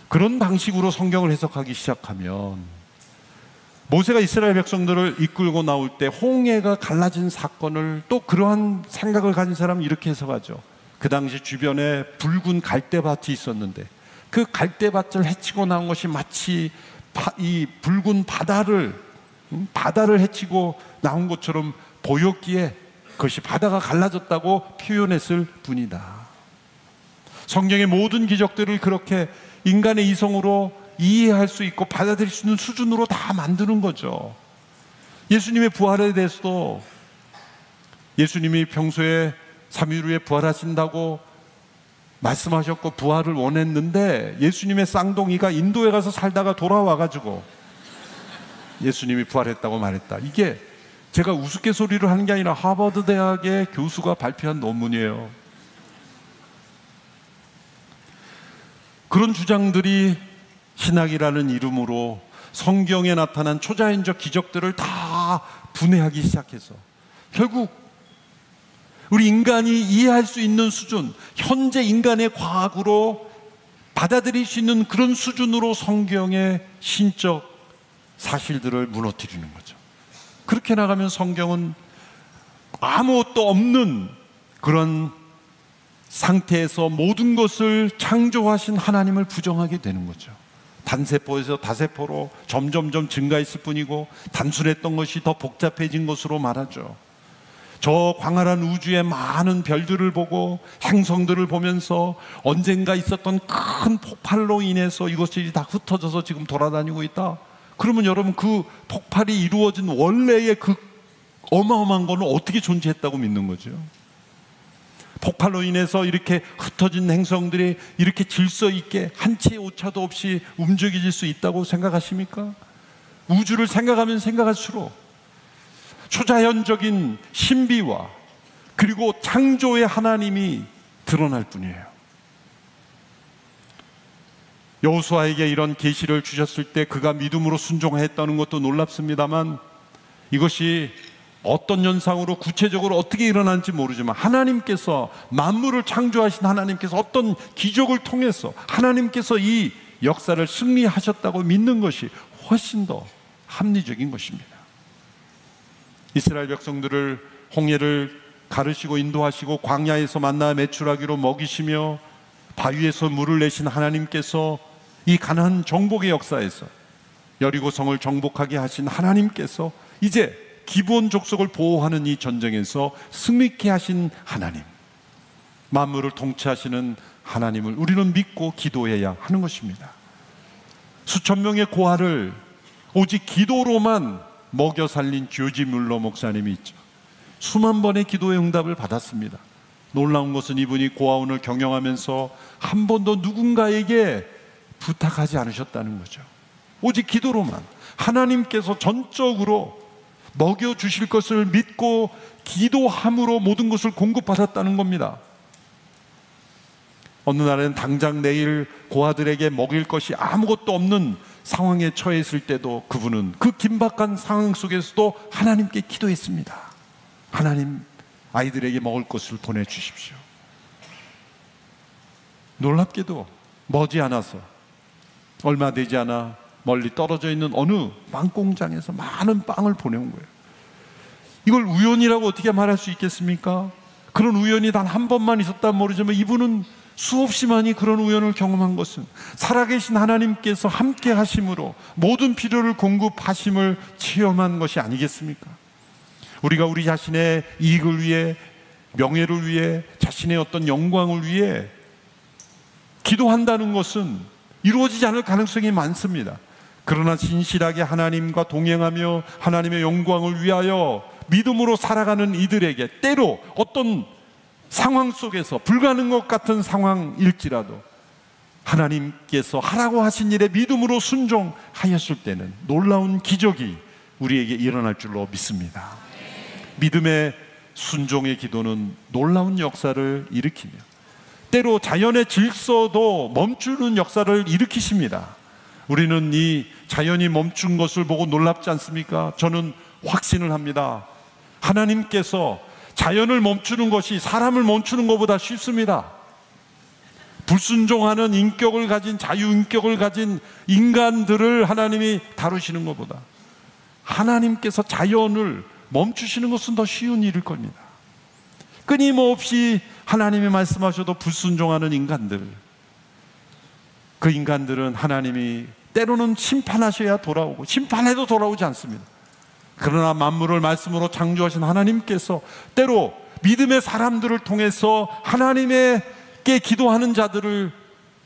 그런 방식으로 성경을 해석하기 시작하면 모세가 이스라엘 백성들을 이끌고 나올 때 홍해가 갈라진 사건을 또 그러한 생각을 가진 사람은 이렇게 해석하죠. 그 당시 주변에 붉은 갈대밭이 있었는데 그 갈대밭을 헤치고 나온 것이 마치 이 붉은 바다를 헤치고 나온 것처럼 보였기에 그것이 바다가 갈라졌다고 표현했을 뿐이다. 성경의 모든 기적들을 그렇게 인간의 이성으로 이해할 수 있고 받아들일 수 있는 수준으로 다 만드는 거죠. 예수님의 부활에 대해서도 예수님이 평소에 3일 후에 부활하신다고 말씀하셨고 부활을 원했는데 예수님의 쌍둥이가 인도에 가서 살다가 돌아와가지고 예수님이 부활했다고 말했다. 이게 제가 우스갯소리를 하는 게 아니라 하버드 대학의 교수가 발표한 논문이에요. 그런 주장들이 신학이라는 이름으로 성경에 나타난 초자연적 기적들을 다 분해하기 시작해서 결국 우리 인간이 이해할 수 있는 수준, 현재 인간의 과학으로 받아들일 수 있는 그런 수준으로 성경의 신적 사실들을 무너뜨리는 거죠. 그렇게 나가면 성경은 아무것도 없는 그런 상태에서 모든 것을 창조하신 하나님을 부정하게 되는 거죠. 단세포에서 다세포로 점점점 증가했을 뿐이고 단순했던 것이 더 복잡해진 것으로 말하죠. 저 광활한 우주의 많은 별들을 보고 행성들을 보면서 언젠가 있었던 큰 폭발로 인해서 이것이 다 흩어져서 지금 돌아다니고 있다. 그러면 여러분 그 폭발이 이루어진 원래의 그 어마어마한 거는 어떻게 존재했다고 믿는 거죠? 폭발로 인해서 이렇게 흩어진 행성들이 이렇게 질서 있게 한 치의 오차도 없이 움직여질 수 있다고 생각하십니까? 우주를 생각하면 생각할수록 초자연적인 신비와 그리고 창조의 하나님이 드러날 뿐이에요. 여호수아에게 이런 계시를 주셨을 때 그가 믿음으로 순종했다는 것도 놀랍습니다만, 이것이 어떤 현상으로 구체적으로 어떻게 일어난지 모르지만 하나님께서, 만물을 창조하신 하나님께서 어떤 기적을 통해서 하나님께서 이 역사를 승리하셨다고 믿는 것이 훨씬 더 합리적인 것입니다. 이스라엘 백성들을 홍해를 가르시고 인도하시고 광야에서 만나 매출하기로 먹이시며 바위에서 물을 내신 하나님께서 이 가나안 정복의 역사에서 여리고 성을 정복하게 하신 하나님께서 이제 기브온 족속을 보호하는 이 전쟁에서 승리케 하신 하나님, 만물을 통치하시는 하나님을 우리는 믿고 기도해야 하는 것입니다. 수천 명의 고아를 오직 기도로만 먹여 살린 조지 뮬러 목사님이 있죠. 수만 번의 기도의 응답을 받았습니다. 놀라운 것은 이분이 고아원을 경영하면서 한 번도 누군가에게 부탁하지 않으셨다는 거죠. 오직 기도로만 하나님께서 전적으로 먹여주실 것을 믿고 기도함으로 모든 것을 공급받았다는 겁니다. 어느 날에는 당장 내일 고아들에게 먹일 것이 아무것도 없는 상황에 처했을 때도 그분은 그 긴박한 상황 속에서도 하나님께 기도했습니다. 하나님, 아이들에게 먹을 것을 보내주십시오. 놀랍게도 머지않아서, 얼마 되지 않아 멀리 떨어져 있는 어느 빵 공장에서 많은 빵을 보내온 거예요. 이걸 우연이라고 어떻게 말할 수 있겠습니까? 그런 우연이 단 한 번만 있었다면 모르지만 이분은 수없이 많이 그런 우연을 경험한 것은 살아계신 하나님께서 함께 하심으로 모든 필요를 공급하심을 체험한 것이 아니겠습니까? 우리가 우리 자신의 이익을 위해, 명예를 위해, 자신의 어떤 영광을 위해 기도한다는 것은 이루어지지 않을 가능성이 많습니다. 그러나 진실하게 하나님과 동행하며 하나님의 영광을 위하여 믿음으로 살아가는 이들에게 때로 어떤 상황 속에서 불가능한 것 같은 상황일지라도 하나님께서 하라고 하신 일에 믿음으로 순종하였을 때는 놀라운 기적이 우리에게 일어날 줄로 믿습니다. 믿음의 순종의 기도는 놀라운 역사를 일으키며 때로 자연의 질서도 멈추는 역사를 일으키십니다. 우리는 이 자연이 멈춘 것을 보고 놀랍지 않습니까? 저는 확신을 합니다. 하나님께서 자연을 멈추는 것이 사람을 멈추는 것보다 쉽습니다. 불순종하는 인격을 가진, 자유인격을 가진 인간들을 하나님이 다루시는 것보다 하나님께서 자연을 멈추시는 것은 더 쉬운 일일 겁니다. 끊임없이 하나님이 말씀하셔도 불순종하는 인간들, 그 인간들은 하나님이 때로는 심판하셔야 돌아오고 심판해도 돌아오지 않습니다. 그러나 만물을 말씀으로 창조하신 하나님께서 때로 믿음의 사람들을 통해서 하나님께 기도하는 자들을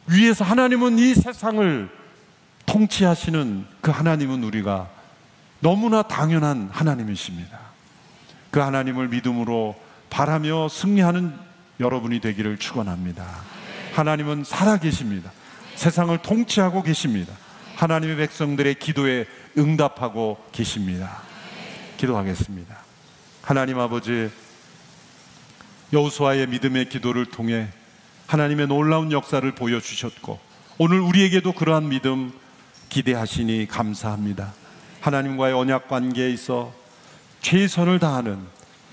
위해서 하나님은 이 세상을 통치하시는 그 하나님은 우리가 너무나 당연한 하나님이십니다. 그 하나님을 믿음으로 바라며 승리하는 여러분이 되기를 축원합니다. 하나님은 살아계십니다. 세상을 통치하고 계십니다. 하나님의 백성들의 기도에 응답하고 계십니다. 기도하겠습니다. 하나님 아버지, 여호수아의 믿음의 기도를 통해 하나님의 놀라운 역사를 보여주셨고 오늘 우리에게도 그러한 믿음 기대하시니 감사합니다. 하나님과의 언약 관계에 있어 최선을 다하는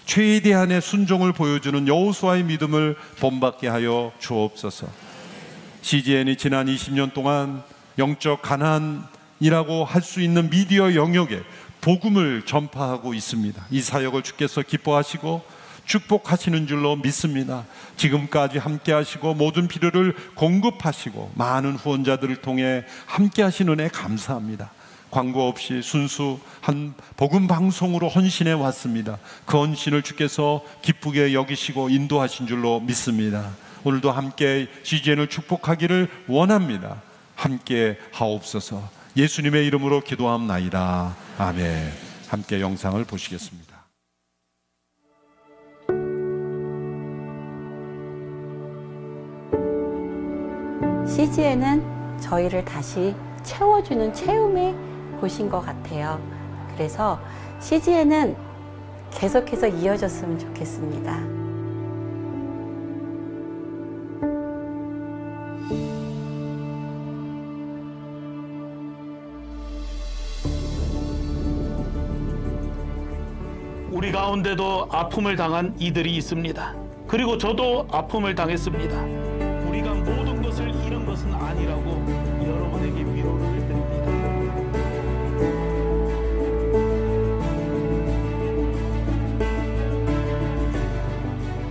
최대한의 순종을 보여주는 여호수아의 믿음을 본받게 하여 주옵소서. CGN이 지난 20년 동안 영적 가난이라고 할 수 있는 미디어 영역에 복음을 전파하고 있습니다. 이 사역을 주께서 기뻐하시고 축복하시는 줄로 믿습니다. 지금까지 함께 하시고 모든 필요를 공급하시고 많은 후원자들을 통해 함께 하신 은혜 감사합니다. 광고 없이 순수한 복음 방송으로 헌신해 왔습니다. 그 헌신을 주께서 기쁘게 여기시고 인도하신 줄로 믿습니다. 오늘도 함께 CGN을 축복하기를 원합니다. 함께 하옵소서. 예수님의 이름으로 기도함나이다. 아멘. 함께 영상을 보시겠습니다. CGN은 저희를 다시 채워주는 채움의 곳인 것 같아요. 그래서 CGN은 계속해서 이어졌으면 좋겠습니다. 우리 가운데도 아픔을 당한 이들이 있습니다. 그리고 저도 아픔을 당했습니다. 우리가 모든 것을 잃은 것은 아니라고 여러분에게 위로를 드립니다.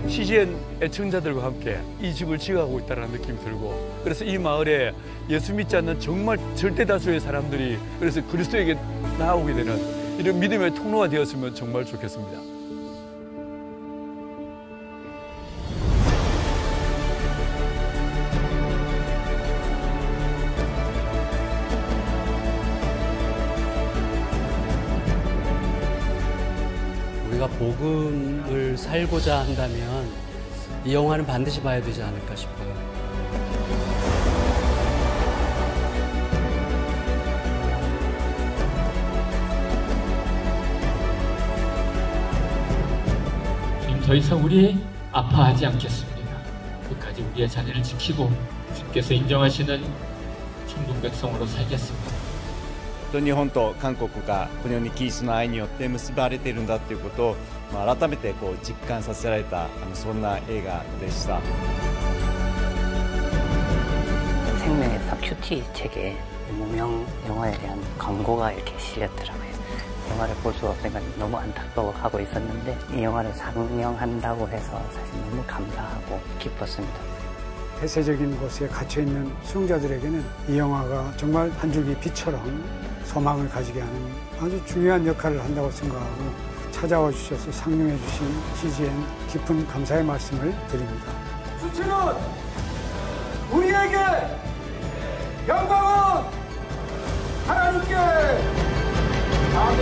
CGN 애청자들과 함께 이 집을 지어가고 있다는 느낌이 들고, 그래서 이 마을에 예수 믿지 않는 정말 절대 다수의 사람들이 그래서 그리스도에게 나아오게 되는 이런 믿음의 통로가 되었으면 정말 좋겠습니다. 우리가 복음을 살고자 한다면 이 영화는 반드시 봐야 되지 않을까 싶어요. 더 이상 우리 아파하지 않겠습니다. 끝까지 우리의 자리를 지키고 주께서 인정하시는 천국 백성으로 살겠습니다. 日本と韓国がこのようにキリストの愛によって結ばれているんだということを、改めて実感させられたそんな映画でした。 생명의 큐티 책에 무명 영화에 대한 광고가 이렇게 실렸더라고요. 영화를 볼 수 없으니까 너무 안타까워하고 있었는데 이 영화를 상영한다고 해서 사실 너무 감사하고 기뻤습니다. 폐쇄적인 곳에 갇혀있는 수용자들에게는 이 영화가 정말 한 줄기 빛처럼 소망을 가지게 하는 아주 중요한 역할을 한다고 생각하고 찾아와 주셔서 상영해 주신 CGN 깊은 감사의 말씀을 드립니다. 수치는 우리에게, 영광은 하나님께. 아멘.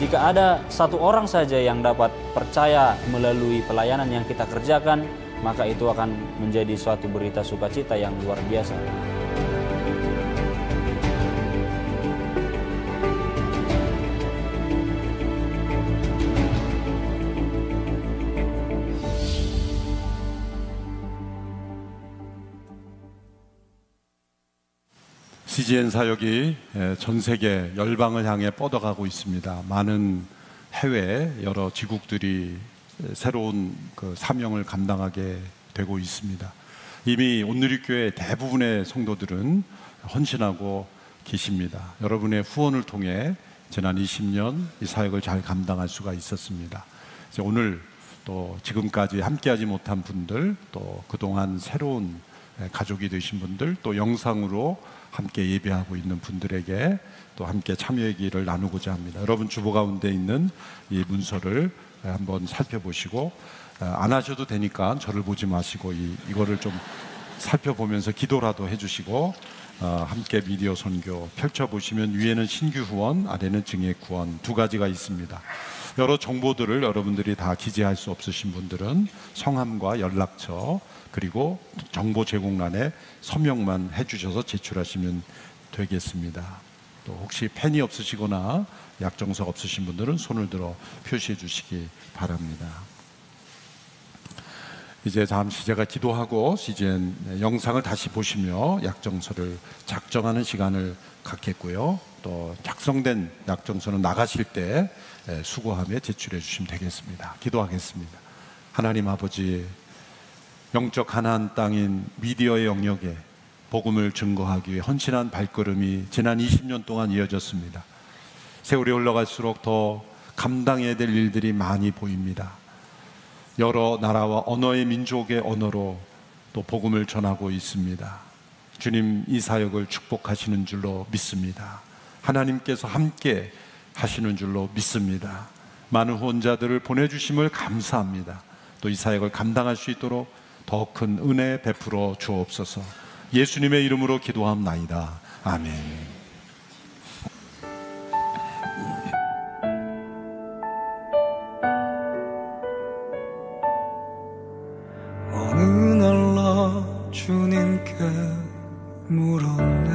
Jika ada satu orang saja yang dapat percaya melalui pelayanan yang kita kerjakan, maka itu akan menjadi suatu berita sukacita yang luar biasa. CGN 사역이 전 세계 열방을 향해 뻗어가고 있습니다. 많은 해외 여러 지국들이 새로운 그 사명을 감당하게 되고 있습니다. 이미 온누리교회 대부분의 성도들은 헌신하고 계십니다. 여러분의 후원을 통해 지난 20년 이 사역을 잘 감당할 수가 있었습니다. 오늘 또 지금까지 함께하지 못한 분들, 또 그동안 새로운 가족이 되신 분들, 또 영상으로 함께 예배하고 있는 분들에게 또 함께 참여의 기회를 나누고자 합니다. 여러분 주보 가운데 있는 이 문서를 한번 살펴보시고, 안 하셔도 되니까 저를 보지 마시고 이거를 좀 살펴보면서 기도라도 해주시고, 함께 미디어 선교 펼쳐보시면 위에는 신규 후원, 아래는 증액 후원 두 가지가 있습니다. 여러 정보들을 여러분들이 다 기재할 수 없으신 분들은 성함과 연락처, 그리고 정보 제공란에 서명만 해주셔서 제출하시면 되겠습니다. 또 혹시 펜이 없으시거나 약정서 없으신 분들은 손을 들어 표시해 주시기 바랍니다. 이제 잠시 제가 기도하고 CGN 영상을 다시 보시며 약정서를 작성하는 시간을 갖겠고요. 또 작성된 약정서는 나가실 때 수거하며 제출해 주시면 되겠습니다. 기도하겠습니다. 하나님 아버지, 영적 가나안 땅인 미디어의 영역에 복음을 증거하기 위해 헌신한 발걸음이 지난 20년 동안 이어졌습니다. 세월이 흘러갈수록 더 감당해야 될 일들이 많이 보입니다. 여러 나라와 언어의 민족의 언어로 또 복음을 전하고 있습니다. 주님, 이 사역을 축복하시는 줄로 믿습니다. 하나님께서 함께 하시는 줄로 믿습니다. 많은 후원자들을 보내주심을 감사합니다. 또 이 사역을 감당할 수 있도록 더 큰 은혜 베풀어 주옵소서. 예수님의 이름으로 기도함나이다. 아멘. 어느 날 나 주님께 물었네.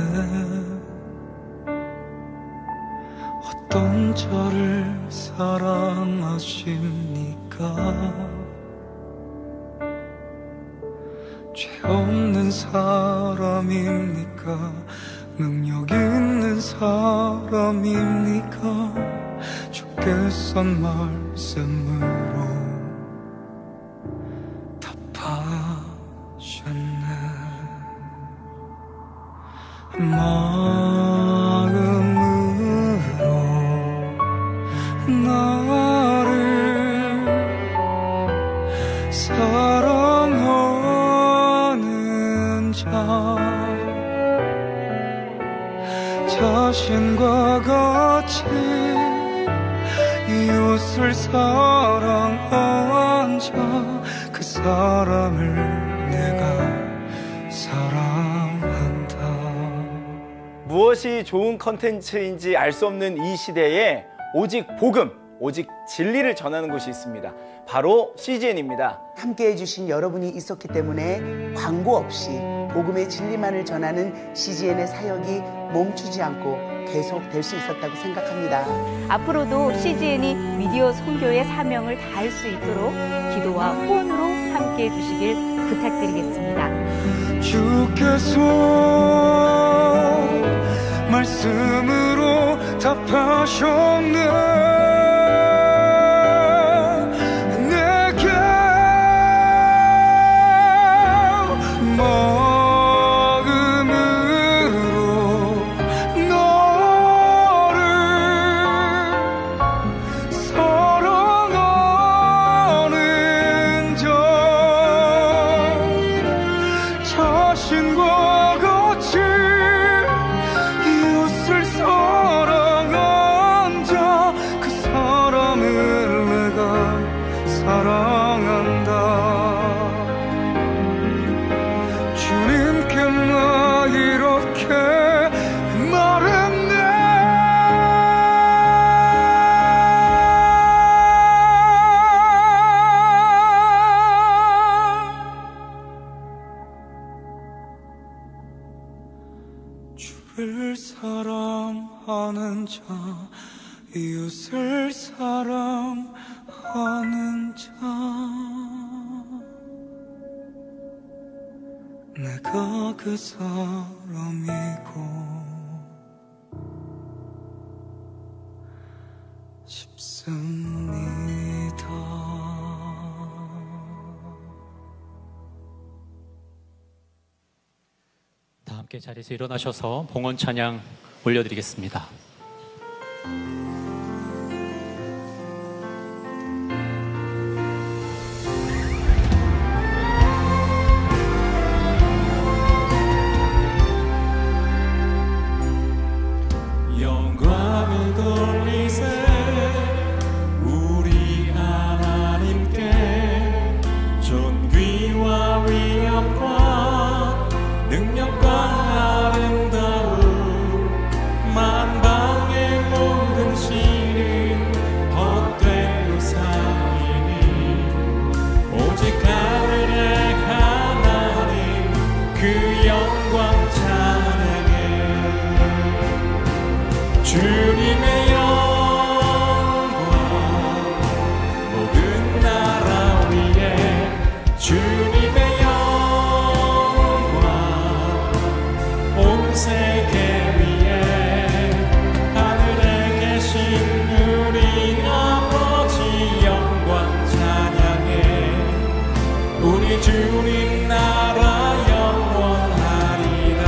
어떤 저를 사랑하십니까? 죄 없는 사람입니까? 능력 있는 사람입니까? 주께선 말씀으로 답하셨네. 마음으로 나를 사랑하는 자, 자신과 같이 이웃을 사랑한 자, 그 사람을 내가 사랑한다. 무엇이 좋은 컨텐츠인지 알 수 없는 이 시대에 오직 복음, 오직 진리를 전하는 곳이 있습니다. 바로 CGN입니다. 함께 해주신 여러분이 있었기 때문에 광고 없이 복음의 진리만을 전하는 CGN의 사역이 멈추지 않고 계속될 수 있었다고 생각합니다. 앞으로도 CGN이 미디어 선교의 사명을 다할 수 있도록 기도와 후원으로 함께해 주시길 부탁드리겠습니다. 주께서 말씀으로 답하셨네. 주를 사랑하는 자, 이웃을 사랑하는 자, 내가 그 사람이고 싶습니다. 다 함께 자리에서 일어나셔서 봉헌 찬양 올려드리겠습니다. 영광을 돌리세 우리 하나님께 존귀와 위엄과 능력과 아름다움 만방의 모든 신은 헛되고 사이니 오직 하늘의 하나님 그 영광 찬양해. 주님의 영광 모든 나라 위에 주님의 온 세계 위에 하늘에 계신 우리 아버지 영광 찬양해. 우리 주님 나라 영원하리라.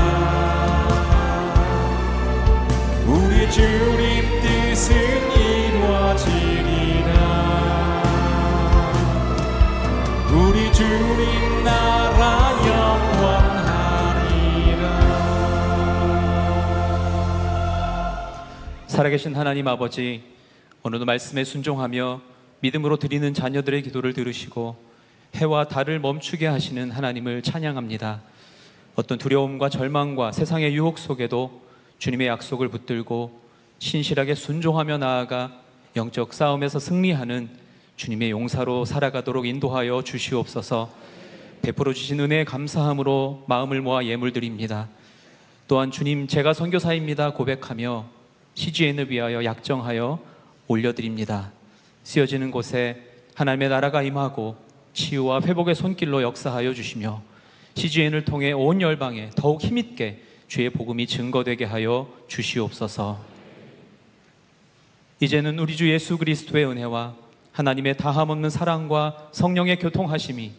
우리 주님 뜻은 이루어지리라. 우리 주님 나라 살아계신 하나님 아버지, 오늘도 말씀에 순종하며 믿음으로 드리는 자녀들의 기도를 들으시고 해와 달을 멈추게 하시는 하나님을 찬양합니다. 어떤 두려움과 절망과 세상의 유혹 속에도 주님의 약속을 붙들고 신실하게 순종하며 나아가 영적 싸움에서 승리하는 주님의 용사로 살아가도록 인도하여 주시옵소서. 베풀어 주신 은혜에 감사함으로 마음을 모아 예물드립니다. 또한 주님, 제가 선교사입니다 고백하며 CGN을 위하여 약정하여 올려드립니다. 쓰여지는 곳에 하나님의 나라가 임하고 치유와 회복의 손길로 역사하여 주시며 CGN을 통해 온 열방에 더욱 힘있게 주의 복음이 증거되게 하여 주시옵소서. 이제는 우리 주 예수 그리스도의 은혜와 하나님의 다함없는 사랑과 성령의 교통하심이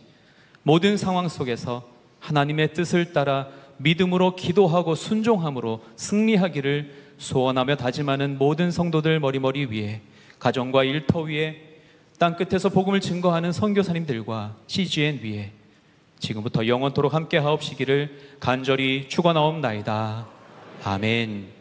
모든 상황 속에서 하나님의 뜻을 따라 믿음으로 기도하고 순종함으로 승리하기를 소원하며 다짐하는 모든 성도들 머리머리 위에, 가정과 일터 위에, 땅끝에서 복음을 증거하는 선교사님들과 CGN 위에 지금부터 영원토록 함께 하옵시기를 간절히 축원하옵나이다. 아멘.